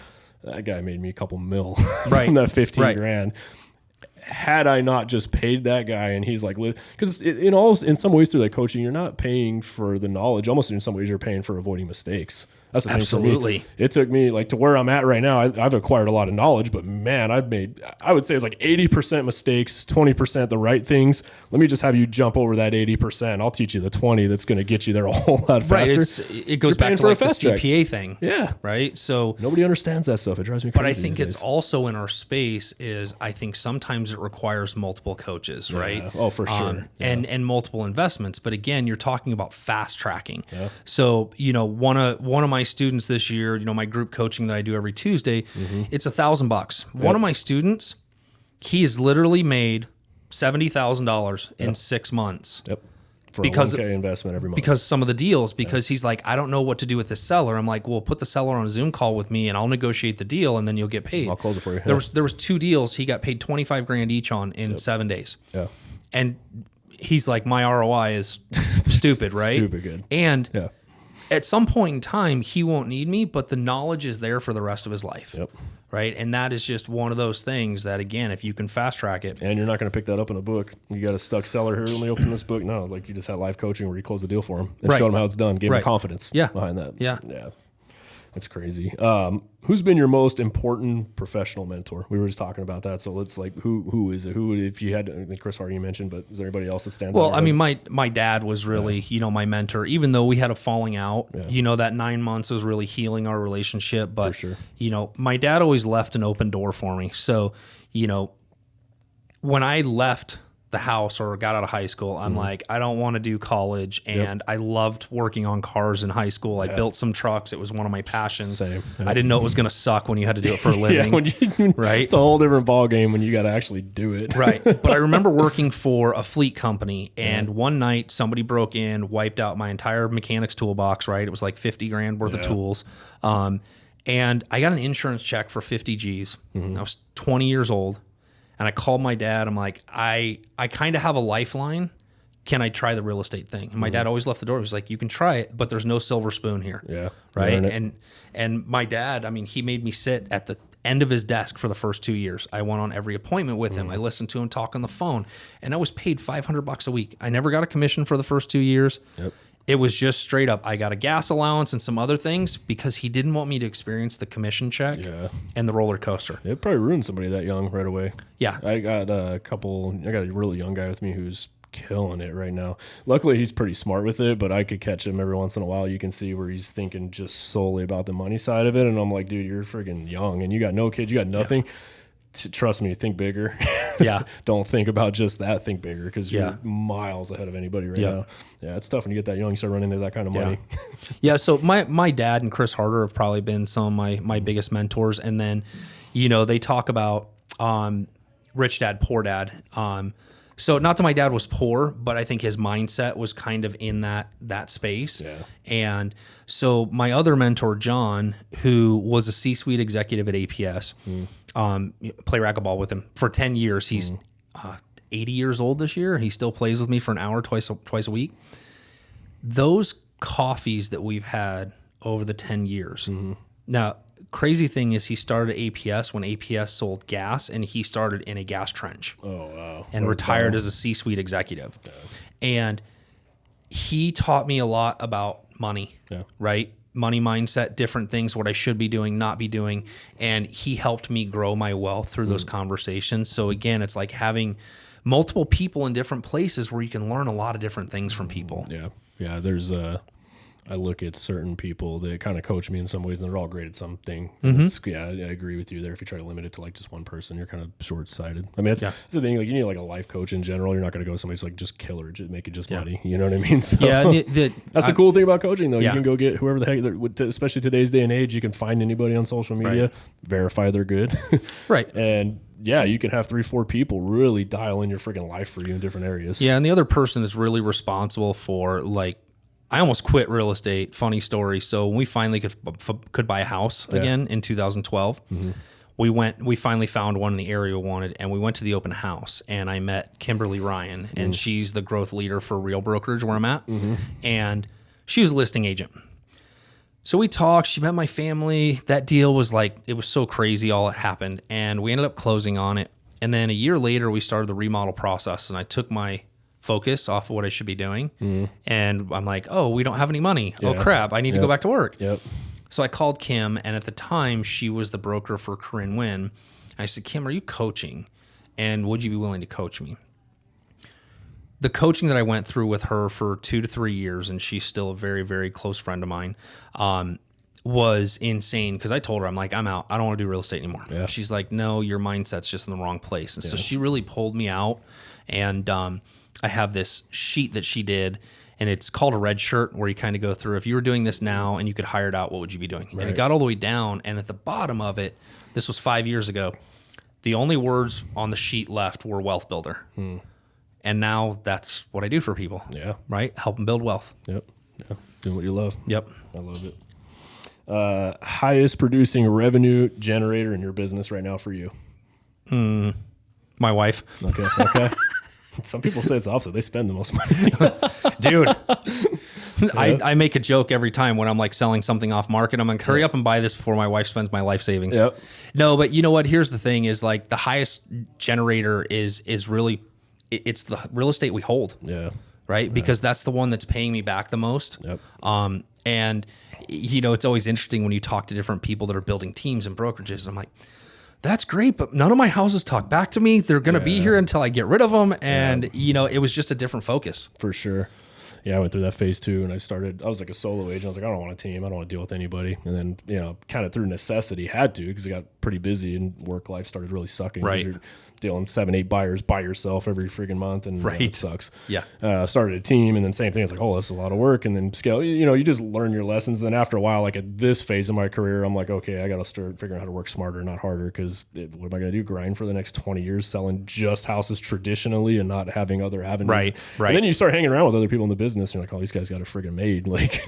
That guy made me a couple mil from that 15 grand. Had I not just paid that guy, and he's like, because in some ways through that coaching, you're not paying for the knowledge. Almost in some ways, you're paying for avoiding mistakes. That's the thing for me. It took me like to where I'm at right now. I've acquired a lot of knowledge, but man, I would say it's like 80% mistakes, 20% the right things. Let me just have you jump over that 80%. I'll teach you the 20 that's going to get you there a whole lot faster. It goes back to like the CPA thing. Yeah. Right. So nobody understands that stuff. It drives me crazy. But I think it's also in our space is I think sometimes it requires multiple coaches, right? Oh, for sure. And multiple investments. But again, you're talking about fast tracking. Yeah. So, one of my students this year, my group coaching that I do every Tuesday, it's $1,000. One of my students, he's literally made $70,000 in 6 months. Yep. For a $1K investment every month. Because some of the deals, he's like, I don't know what to do with the seller. I'm like, well, put the seller on a Zoom call with me and I'll negotiate the deal and then you'll get paid. I'll close it for you. There was 2 deals he got paid 25 grand each on in 7 days. Yeah. And he's like, my ROI is stupid, right? Stupid good. And at some point in time, he won't need me, but the knowledge is there for the rest of his life. Yep. Right. And that is just one of those things that, again, if you can fast track it. And you're not going to pick that up in a book. You got a stuck seller here. Let me open this book. No, like you just had live coaching where you close the deal for him and showed him how it's done. Gave him confidence behind that. Yeah. Yeah. That's crazy. Who's been your most important professional mentor? We were just talking about that. So let's who is it? Who, if you had, I think Chris already mentioned, but is there anybody else that stands out? Well, I mean, my dad was really, my mentor, even though we had a falling out, that 9 months was really healing our relationship. But, for sure. My dad always left an open door for me. So, when I left the house or got out of high school, I'm like, I don't want to do college. And I loved working on cars in high school. I built some trucks. It was one of my passions. Same. I didn't know it was going to suck when you had to do it for a living. Right. It's a whole different ball game when you got to actually do it. Right. But I remember working for a fleet company and one night somebody broke in, wiped out my entire mechanic's toolbox, right? It was like 50 grand worth of tools. And I got an insurance check for 50 G's. I was 20 years old. And I called my dad. I'm like, I kind of have a lifeline. Can I try the real estate thing? And my dad always left the door. He was like, you can try it, but there's no silver spoon here. Yeah. Right. And my dad, I mean, he made me sit at the end of his desk for the first 2 years. I went on every appointment with him. I listened to him talk on the phone, and I was paid $500 a week. I never got a commission for the first 2 years. Yep. It was just straight up. I got a gas allowance and some other things because he didn't want me to experience the commission check and the roller coaster. It probably ruined somebody that young right away. Yeah. I got a really young guy with me who's killing it right now. Luckily, he's pretty smart with it, but I could catch him every once in a while. You can see where he's thinking just solely about the money side of it. And I'm like, dude, you're friggin' young and you got no kids, you got nothing. trust me, think bigger. Yeah. Don't think about just that. Think bigger, because you're miles ahead of anybody right now. Yeah, it's tough when you get that young. You start running into that kind of money. Yeah. So my dad and Chris Harder have probably been some of my biggest mentors. And then, they talk about rich dad, poor dad. So not that my dad was poor, but I think his mindset was kind of in that space. Yeah. And so my other mentor, John, who was a C-suite executive at APS, play racquetball with him for 10 years. He's 80 years old this year. He still plays with me for an hour twice a week. Those coffees that we've had over the 10 years. Now, crazy thing is he started at APS when APS sold gas, and he started in a gas trench. Oh, wow. And retired as a C-suite executive. Yeah. And he taught me a lot about money, right? Money mindset, different things, what I should be doing, not be doing. And he helped me grow my wealth through those conversations. So again, it's like having multiple people in different places where you can learn a lot of different things from people. Yeah. Yeah. There's I look at certain people that kind of coach me in some ways, and they're all great at something. Yeah, I agree with you there. If you try to limit it to like just one person, you're kind of short-sighted. I mean, that's the thing. Like, you need like a life coach in general. You're not going to go with somebody who's like just killer, just make it just money. You know what I mean? So, that's the cool thing about coaching, though. You can go get whoever the heck, especially today's day and age. You can find anybody on social media, verify they're good, right? And you can have 3-4 people really dial in your freaking life for you in different areas. Yeah, and the other person that's really responsible for like. I almost quit real estate. Funny story. So when we finally could buy a house again in 2012, we finally found one in the area we wanted, and we went to the open house, and I met Kimberly Ryan, and she's the growth leader for Real Brokerage where I'm at, and she was a listing agent. So we talked, she met my family. That deal was like, it was so crazy all that happened, and we ended up closing on it. And then a year later, we started the remodel process, and I took my focus off of what I should be doing. And I'm like, oh, we don't have any money. Oh crap, I need to go back to work. So I called Kim, and at the time she was the broker for Corinne Wynn. I said, Kim, are you coaching? And would you be willing to coach me? The coaching that I went through with her for 2 to 3 years, and she's still a very, very close friend of mine, was insane, because I told her, I'm like, I'm out. I don't want to do real estate anymore. She's like, no, your mindset's just in the wrong place. And so she really pulled me out, and I have this sheet that she did, and it's called a red shirt, where you kind of go through, if you were doing this now and you could hire it out, what would you be doing? And it got all the way down, and at the bottom of it, this was 5 years ago, the only words on the sheet left were wealth builder. And now that's what I do for people. Right? Help them build wealth. Doing what you love. I love it. Highest producing revenue generator in your business right now for you? My wife. Okay. Some people say it's the opposite. They spend the most money. Dude, I make a joke every time when I'm like selling something off market. I'm like, hurry up and buy this before my wife spends my life savings. No, but you know what? Here's the thing is like the highest generator is really, it's the real estate we hold. Right? Because that's the one that's paying me back the most. And it's always interesting when you talk to different people that are building teams and brokerages. I'm like, that's great, but none of my houses talk back to me. They're going to be here until I get rid of them. And, it was just a different focus. For sure. Yeah, I went through that phase too, and I was like a solo agent. I was like, I don't want a team. I don't want to deal with anybody. And then, kind of through necessity, had to, because it got pretty busy and work life started really sucking. Right. You're dealing 7-8 buyers by yourself every freaking month, and it sucks. Started a team, and then same thing. It's like, oh, this is a lot of work, and then scale. You just learn your lessons. And then after a while, like at this phase of my career, I'm like, okay, I got to start figuring out how to work smarter, not harder. Because what am I going to do? Grind for the next 20 years selling just houses traditionally and not having other avenues? Right. And then you start hanging around with other people in the business, and you're like, oh, these guys got it friggin' made. Like,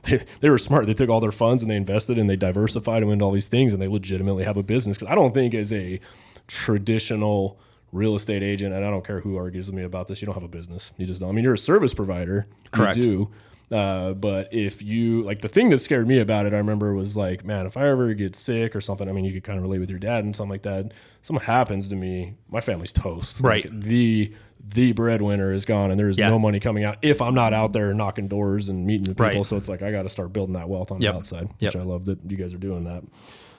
they were smart. They took all their funds and they invested and they diversified and went into all these things, and they legitimately have a business. Because I don't think as a traditional real estate agent, and I don't care who argues with me about this, you don't have a business. You just don't. I mean, you're a service provider. Correct. You do. But if you, like, the thing that scared me about it, I remember was like, man, if I ever get sick or something, I mean, you could kind of relate with your dad and something like that. Something happens to me, my family's toast. Right. Like, the breadwinner is gone, and there is no money coming out if I'm not out there knocking doors and meeting the people. Right. So it's like, I got to start building that wealth on the outside, which I love that you guys are doing that.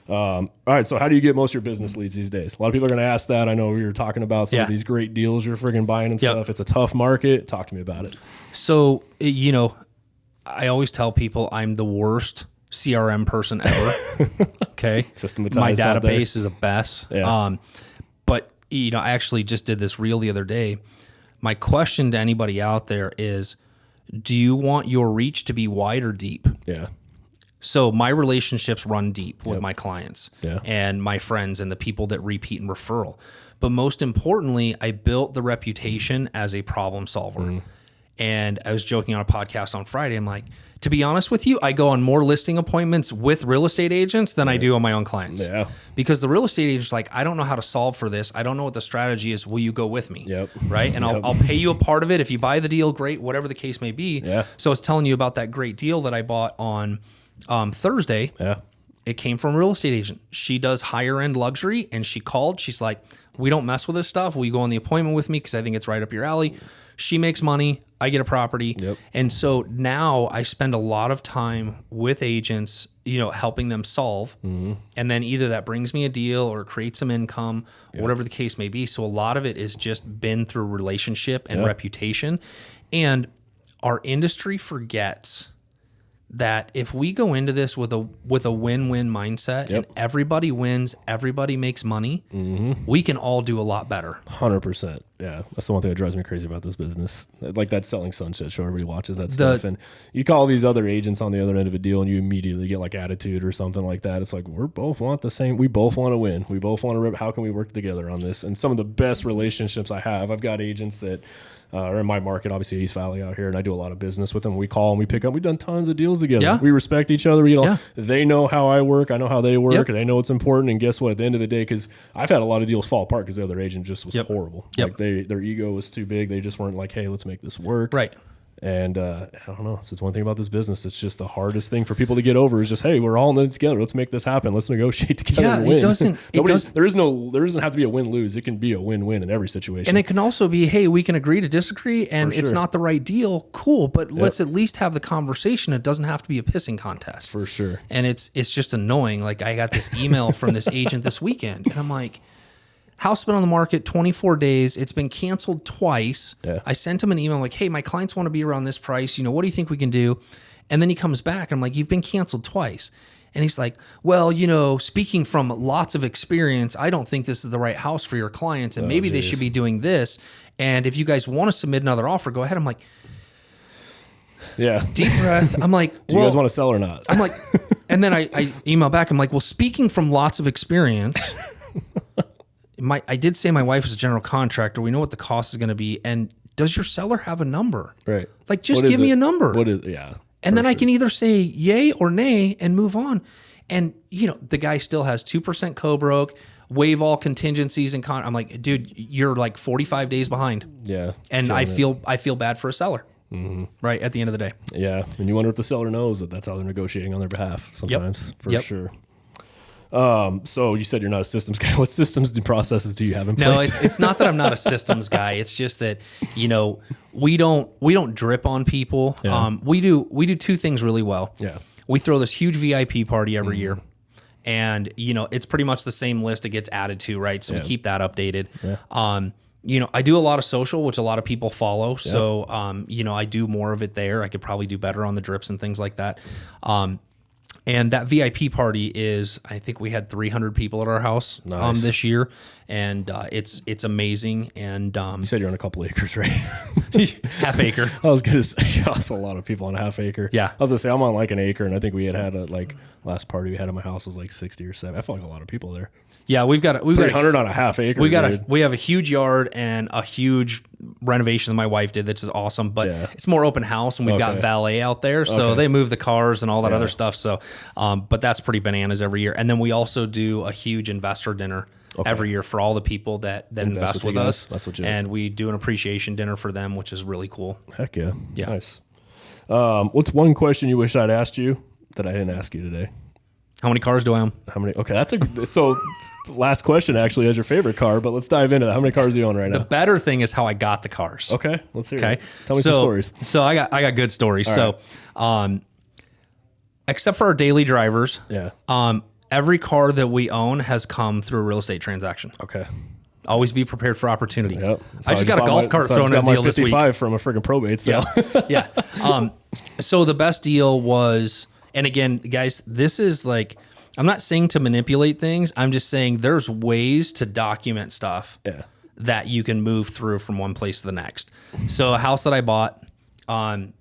All right. So how do you get most of your business leads these days? A lot of people are going to ask that. I know we were talking about some of these great deals you're friggin' buying and stuff. It's a tough market. Talk to me about it. So, I always tell people I'm the worst CRM person ever. Okay. Systematized My out there. database is a mess. Yeah. But you know, I actually just did this reel the other day. My question to anybody out there is, do you want your reach to be wide or deep? Yeah. So my relationships run deep with my clients Yeah. and my friends and the people that repeat and referral. But most importantly, I built the reputation as a problem solver. And I was joking on a podcast on Friday. I'm like, to be honest with you, I go on more listing appointments with real estate agents than I do on my own clients. Yeah. Because the real estate agent's like, I don't know how to solve for this. I don't know what the strategy is. Will you go with me? Yep. Right? And I'll pay you a part of it. If you buy the deal, great, whatever the case may be. Yeah. So I was telling you about that great deal that I bought on Thursday. Yeah. It came from a real estate agent. She does higher end luxury, and she called. She's like, we don't mess with this stuff. Will you go on the appointment with me? Because I think it's right up your alley. She makes money. I get a property. Yep. And so now I spend a lot of time with agents, you know, helping them solve. And then either that brings me a deal or creates some income, whatever the case may be. So a lot of it is just been through relationship and reputation. And our industry forgets that if we go into this with a win-win mindset and everybody wins, everybody makes money, we can all do a lot better. 100%. Yeah. That's the one thing that drives me crazy about this business. Like that Selling Sunset show, everybody watches that stuff. And you call these other agents on the other end of a deal and you immediately get like attitude or something like that. It's like, we both want the same. We both want to win. We both want to, how can we work together on this? And some of the best relationships I have, I've got agents that are in my market, obviously East Valley out here, and I do a lot of business with them. We call and we pick up. We've done tons of deals together. Yeah. We respect each other. They know how I work. I know how they work. They know what's important. And guess what? At the end of the day, because I've had a lot of deals fall apart because the other agent just was horrible. Like their ego was too big. They just weren't like, hey, let's make this work. Right. And I don't know. It's one thing about this business. It's just the hardest thing for people to get over is just, hey, we're all in it together. Let's make this happen. Let's negotiate together and win. It doesn't have to be a win-lose. It can be a win-win in every situation. And it can also be, hey, we can agree to disagree, and it's not the right deal. Cool, but let's at least have the conversation. It doesn't have to be a pissing contest. For sure. And it's just annoying. Like I got this email from this agent this weekend, and I'm like, house been on the market 24 days. It's been canceled twice. Yeah. I sent him an email like, hey, my clients want to be around this price. You know, what do you think we can do? And then he comes back. I'm like, you've been canceled twice. And he's like, well, you know, speaking from lots of experience, I don't think this is the right house for your clients. And maybe they should be doing this. And if you guys want to submit another offer, go ahead. I'm like, yeah. Deep breath. I'm like, do you guys want to sell or not? I'm like, and then I email back. I'm like, well, speaking from lots of experience, I did say my wife is a general contractor. We know what the cost is going to be. And does your seller have a number? Right. Like, just give me a number. What is, yeah. And then I can either say yay or nay and move on. And, you know, the guy still has 2% co-broke, waive all contingencies and I'm like, dude, you're like 45 days behind. Yeah. And I feel bad for a seller. Right. At the end of the day. Yeah. And you wonder if the seller knows that that's how they're negotiating on their behalf sometimes. For sure. So you said you're not a systems guy. What systems and processes do you have in place? No, it's not that I'm not a systems guy. It's just that, you know, we don't drip on people. Yeah. We do two things really well. Yeah. We throw this huge VIP party every year. And, you know, it's pretty much the same list it gets added to, right? So we keep that updated. Yeah. You know, I do a lot of social, which a lot of people follow. Yeah. So, you know, I do more of it there. I could probably do better on the drips and things like that. And that VIP party is, I think we had 300 people at our house this year, and it's amazing. And you said you're on a couple acres, right? Half acre. I was gonna say that's a lot of people on a half acre. Yeah, I was gonna say I'm on like an acre, and I think we had a last party we had at my house was like 60 or 70. I felt like a lot of people there. Yeah, we've got 300 on a half acre. We have a huge yard and a huge renovation that my wife did. That's awesome, but it's more open house, and we've got valet out there, so they move the cars and all that other stuff. So, but that's pretty bananas every year. And then we also do a huge investor dinner every year for all the people that invest with us. That's legit. And we do an appreciation dinner for them, which is really cool. Heck yeah, nice. What's one question you wish I'd asked you that I didn't ask you today? How many cars do I own? How many? Okay, that's so. Last question actually is your favorite car, but let's dive into that. How many cars do you own right now? The better thing is how I got the cars. Okay, let's hear it. Tell me some stories. So I got good stories. All right. Except for our daily drivers, every car that we own has come through a real estate transaction. Okay. Always be prepared for opportunity. Yep. So I just got a golf cart thrown in a deal this week. 55 from a freaking probate sale. Yeah. So the best deal was And again, guys, this is like, I'm not saying to manipulate things. I'm just saying there's ways to document stuff that you can move through from one place to the next. So a house that I bought,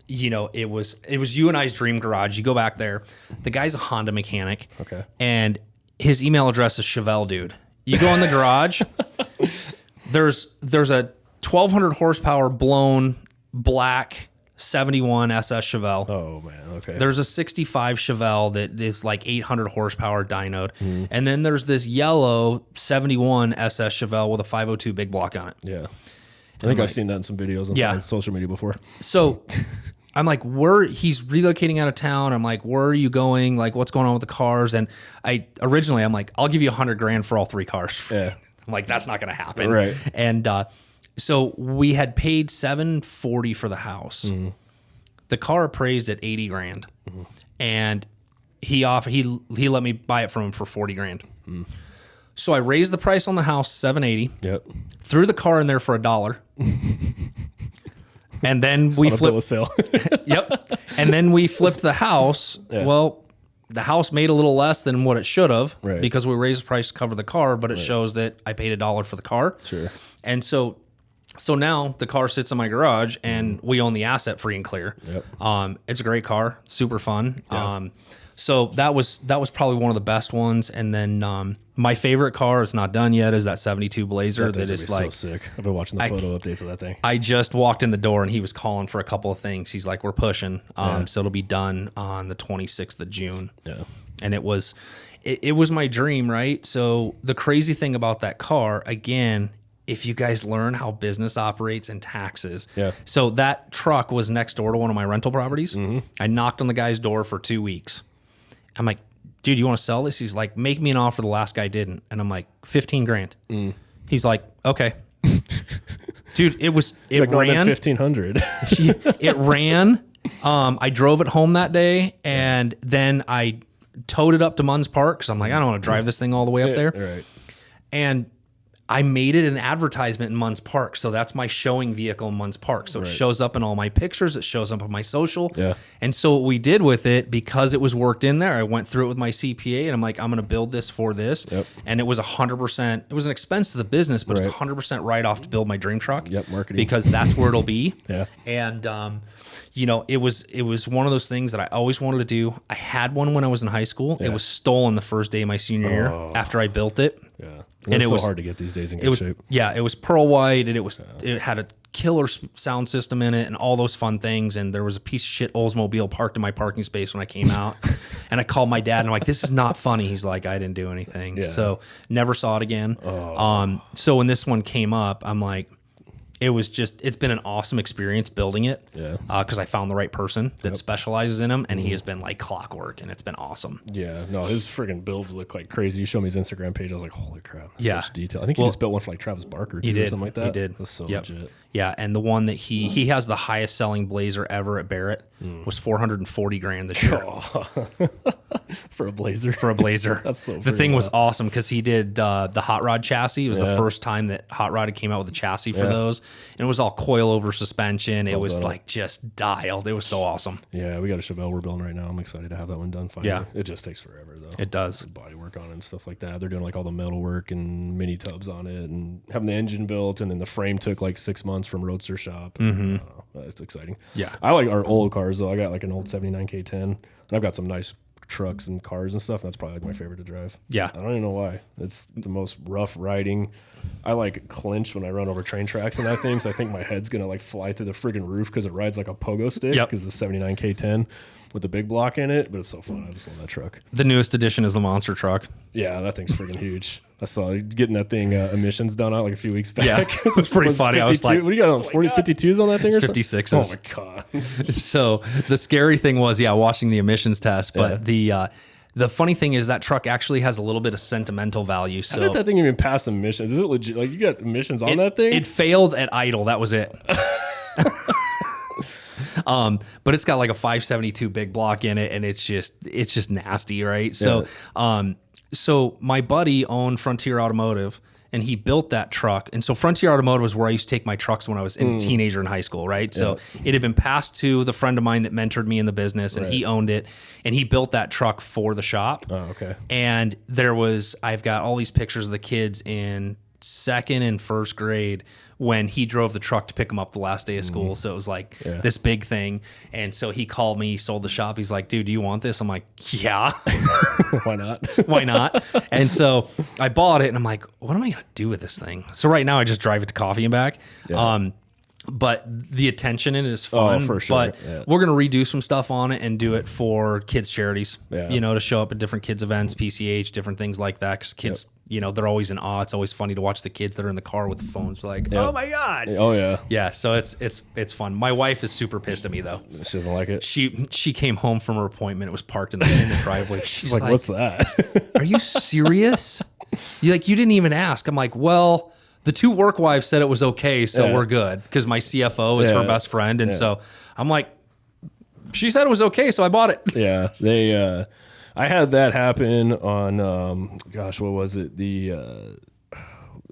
you know, it was you and I's dream garage. You go back there. The guy's a Honda mechanic. Okay. And his email address is Chevelle Dude. You go in the garage. There's a 1200 horsepower blown black 71 SS Chevelle. Oh man, okay. There's a 65 Chevelle that is like 800 horsepower dynoed. And then there's this yellow 71 SS Chevelle with a 502 big block on it. Yeah. I think I've seen that in some videos on social media before. So I'm like, he's relocating out of town. I'm like, where are you going? Like, what's going on with the cars? And I'm like, I'll give you $100,000 for all 3 cars. Yeah. I'm like, that's not going to happen. Right. And, so we had paid $740 for the house. The car appraised at $80,000, and he let me buy it from him for $40,000. So I raised the price on the house $780. Yep. Threw the car in there for $1, and then we flipped. Sale. Yep. And then we flipped the house. Yeah. Well, the house made a little less than what it should have Right. because we raised the price to cover the car, but it shows that I paid $1 for the car. Sure. And so now the car sits in my garage and we own the asset free and clear. Yep. It's a great car, super fun. Yeah. So that was probably one of the best ones. And then my favorite car, it's not done yet, is that 72 Blazer that is like so sick. I've been watching the photo updates of that thing. I just walked in the door and he was calling for a couple of things. He's like, we're pushing. So it'll be done on the 26th of June. Yeah. And it was my dream, right? So the crazy thing about that car, again, if you guys learn how business operates and taxes. Yeah. So that truck was next door to one of my rental properties. I knocked on the guy's door for 2 weeks. I'm like, dude, you want to sell this? He's like, make me an offer. The last guy didn't. And I'm like, $15,000. He's like, okay. Dude, it like ran. 1,500. It ran. I drove it home that day, and then I towed it up to Munns Park because I'm like, I don't want to drive this thing all the way up there. Right. And I made it an advertisement in Munns Park. So that's my showing vehicle in Munns Park. So it shows up in all my pictures. It shows up on my social. Yeah. And so what we did with it, because it was worked in there, I went through it with my CPA and I'm like, I'm going to build this for this. Yep. And it was 100%, it was an expense to the business, but it's 100% write off to build my dream truck. Yep, marketing. Because that's where it'll be. Yeah. And, you know, it was one of those things that I always wanted to do. I had one when I was in high school. Yeah. It was stolen the first day of my senior year after I built it. Yeah. And it so was hard to get these days in good shape. Yeah, it was pearl white, and it had a killer sound system in it, and all those fun things. And there was a piece of shit Oldsmobile parked in my parking space when I came out. And I called my dad, and I'm like, "This is not funny." He's like, "I didn't do anything." Yeah. So never saw it again. So when this one came up, I'm like, it's been an awesome experience building it. Yeah. Because I found the right person that specializes in them, and he has been like clockwork, and it's been awesome. Yeah. No, his friggin' builds look like crazy. You showed me his Instagram page. I was like, holy crap. That's such detail. I think he just built one for like Travis Barker too, or something like that. He did. That's so legit. Yeah. And the one that he has the highest selling Blazer ever at Barrett was $440,000 this year. For a Blazer. For a Blazer. That's so The thing was awesome because he did the Hot Rod chassis. It was the first time that Hot Rod had came out with a chassis for those. And it was all coil over suspension. It was like just dialed. It was so awesome. Yeah, we got a Chevelle we're building right now. I'm excited to have that one done finally. Yeah. It just takes forever though. It does. The body work on it and stuff like that. They're doing like all the metal work and mini tubs on it and having the engine built, and then the frame took like 6 months from Roadster shop. It's exciting. Yeah. I like our old cars though. I got like an old 79 K10 and I've got some nice trucks and cars and stuff. That's probably like my favorite to drive. Yeah. I don't even know why. It's the most rough riding. I like clinch when I run over train tracks and that thing. So I think my head's going to like fly through the friggin' roof because it rides like a pogo stick. Yep. Because the 79 K10 with the big block in it. But it's so fun. I just love that truck. The newest addition is the monster truck. Yeah, that thing's friggin' huge. I saw getting that thing emissions done out like a few weeks back. Yeah, it's pretty funny. I was like, what do you got on 40, 52s on that thing? It's or 56s. Oh my God. So the scary thing was, watching the emissions test. But the funny thing is that truck actually has a little bit of sentimental value. So how did that thing even pass emissions? Is it legit? Like you got emissions on that thing? It failed at idle. That was it. But it's got like a 572 big block in it, and it's just nasty, right? So, so my buddy owned Frontier Automotive, and he built that truck. And so Frontier Automotive was where I used to take my trucks when I was a teenager in high school, right? So it had been passed to the friend of mine that mentored me in the business, and he owned it, and he built that truck for the shop. Oh, okay. And I've got all these pictures of the kids in second and first grade when he drove the truck to pick them up the last day of school. So it was like this big thing. And so he called me, he sold the shop. He's like, dude, do you want this? I'm like, yeah. Why not? Why not? And so I bought it, and I'm like, what am I going to do with this thing? So right now I just drive it to coffee and back. Yeah. But the attention in it is fun. Oh, for sure. But we're going to redo some stuff on it and do it for kids' charities, to show up at different kids' events, PCH, different things like that. Because kids, they're always in awe. It's always funny to watch the kids that are in the car with the phones like, oh my God. Oh, yeah. Yeah, so it's fun. My wife is super pissed at me, though. She doesn't like it? She came home from her appointment. It was parked in the driveway. She's like, what's that? Are you serious? You didn't even ask. I'm like, well... The two work wives said it was okay, so we're good, because my CFO is her best friend. And so I'm like, she said it was okay, so I bought it. Yeah. I had that happen on, what was it?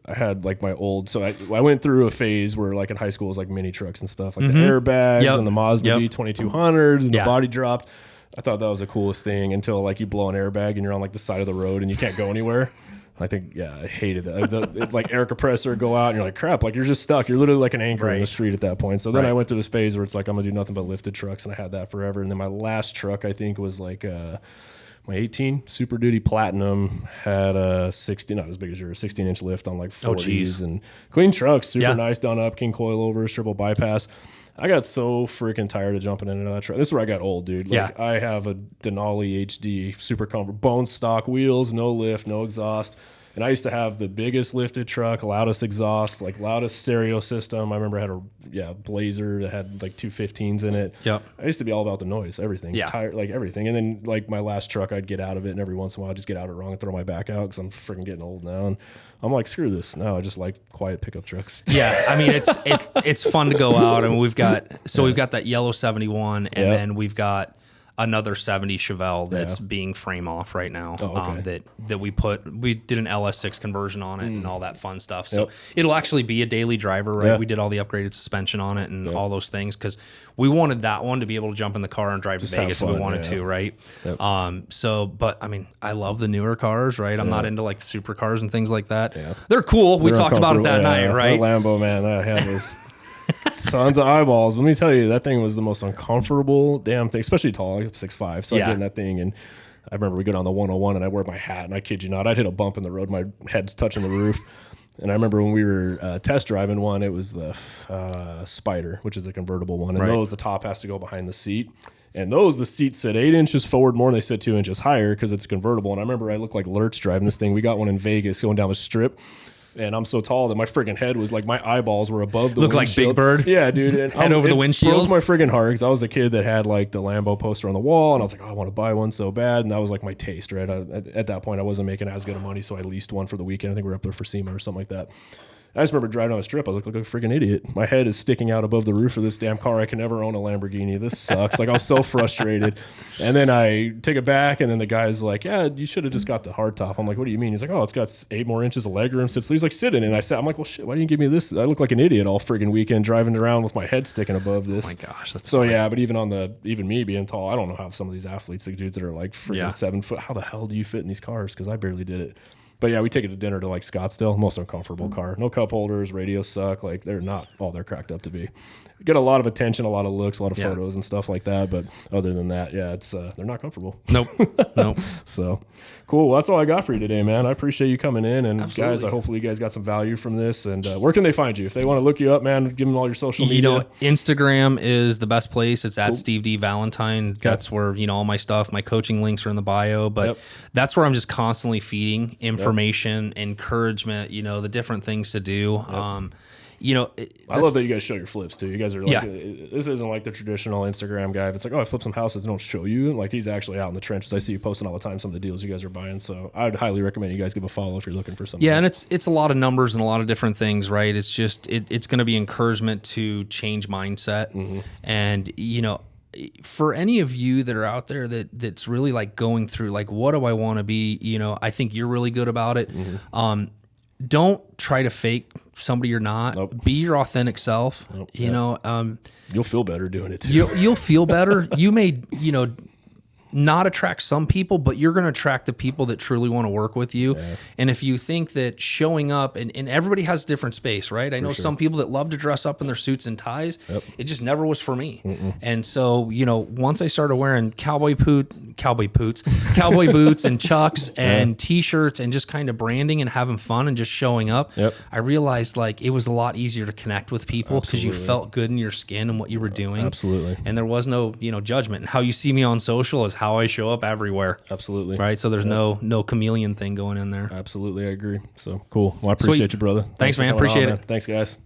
I had like my old, so I went through a phase where like in high school it was like mini trucks and stuff, like the airbags and the Mazda V2200s and the body dropped. I thought that was the coolest thing until like you blow an airbag and you're on like the side of the road and you can't go anywhere. I think, I hated that. Like air compressor go out and you're like, crap, like you're just stuck. You're literally like an anchor in the street at that point. So then I went through this phase where it's like, I'm going to do nothing but lifted trucks. And I had that forever. And then my last truck, I think, was like my 18 Super Duty Platinum, had a 16, not as big as yours, 16-inch lift on like 40s and clean truck, super nice, done up, king coilovers, triple bypass. I got so freaking tired of jumping into that truck. This is where I got old, dude. Like, I have a Denali HD, super comfort, bone stock wheels, no lift, no exhaust. And I used to have the biggest lifted truck, loudest exhaust, like loudest stereo system. I remember I had a Blazer that had like 215s in it. Yep. I used to be all about the noise, everything, tire, like everything. And then like my last truck, I'd get out of it, and every once in a while I'd just get out of it wrong and throw my back out because I'm freaking getting old now. And I'm like, screw this. No, I just like quiet pickup trucks. Yeah, I mean it's fun to go out, and we've got that yellow 71, and then we've got another 70 Chevelle that's being frame off right now. That we did an LS6 conversion on it and all that fun stuff. So it'll actually be a daily driver, right? We did all the upgraded suspension on it and all those things because we wanted that one to be able to jump in the car and drive to Vegas if we wanted to, right? But I mean, I love the newer cars, right? I'm not into like the supercars and things like that. They're cool. We talked about it that night, right? That Lambo, man, I had this. Tons of eyeballs. Let me tell you, that thing was the most uncomfortable damn thing, especially tall. I'm 6'5", so I get in that thing, and I remember we go down the 101, and I wear my hat, and I kid you not, I'd hit a bump in the road, my head's touching the roof. And I remember when we were test driving one, it was the Spider, which is the convertible one, and the top has to go behind the seat. And the seats sit 8 inches forward more, and they sit 2 inches higher because it's convertible. And I remember I looked like Lurch driving this thing. We got one in Vegas going down the strip. And I'm so tall that my friggin' head was like, my eyeballs were above the windshield. Like Big Bird? Yeah, dude. And head over the windshield? Broke my friggin' heart because I was a kid that had like the Lambo poster on the wall. And I was like, oh, I want to buy one so bad. And that was like my taste, right? At that point, I wasn't making as good of money. So I leased one for the weekend. I think we were up there for SEMA or something like that. I just remember driving on a strip. I looked like a freaking idiot. My head is sticking out above the roof of this damn car. I can never own a Lamborghini. This sucks. Like, I was so frustrated. And then I take it back, and then the guy's like, yeah, you should have just got the hard top. I'm like, what do you mean? He's like, oh, it's got 8 more inches of legroom. So he's like, sit in it. And I'm like, well, shit, why didn't you give me this? I look like an idiot all friggin' weekend driving around with my head sticking above this. Oh, my gosh. That's so funny. Yeah, but even me being tall, I don't know how some of these athletes, like dudes that are like freaking 7 foot, how the hell do you fit in these cars? Because I barely did it. But yeah, we take it to dinner to like Scottsdale. Most uncomfortable car. No cup holders. Radios suck. Like, they're not all they're cracked up to be. Get a lot of attention, a lot of looks, a lot of photos and stuff like that. But other than that, it's they're not comfortable. Nope. So cool. Well, that's all I got for you today, man. I appreciate you coming in. And Absolutely. guys, hopefully you guys got some value from this. And where can they find you? If they want to look you up, man, give them all your social media. Instagram is the best place. It's at Steve D. Valentine. That's where, all my stuff, my coaching links are in the bio. But that's where I'm just constantly feeding information, encouragement, the different things to do. I love that you guys show your flips too. You guys are like, this isn't like the traditional Instagram guy. If it's like, oh, I flip some houses, they don't show you. Like, he's actually out in the trenches. I see you posting all the time some of the deals you guys are buying. So I'd highly recommend you guys give a follow if you're looking for something. Yeah, and it's a lot of numbers and a lot of different things, right? It's just it's going to be encouragement to change mindset, and for any of you that are out there that's really like going through like, what do I want to be? I think you're really good about it. don't try to fake somebody you're not. Nope. Be your authentic self. Nope. You know, you'll feel better doing it too. you'll feel better. You may, not attract some people, but you're going to attract the people that truly want to work with you. Yeah. And if you think that showing up, and everybody has different space, right? I know some people that love to dress up in their suits and ties. Yep. It just never was for me. And so, once I started wearing cowboy boots and Chucks and t-shirts and just kind of branding and having fun and just showing up, I realized like it was a lot easier to connect with people because you felt good in your skin and what you were doing. Absolutely. And there was no, judgment. And how you see me on social is how I show up everywhere. Absolutely. Right. So there's no chameleon thing going in there. Absolutely. I agree. So cool. Well, I appreciate you, brother. Thanks man. Appreciate it. Thanks, guys.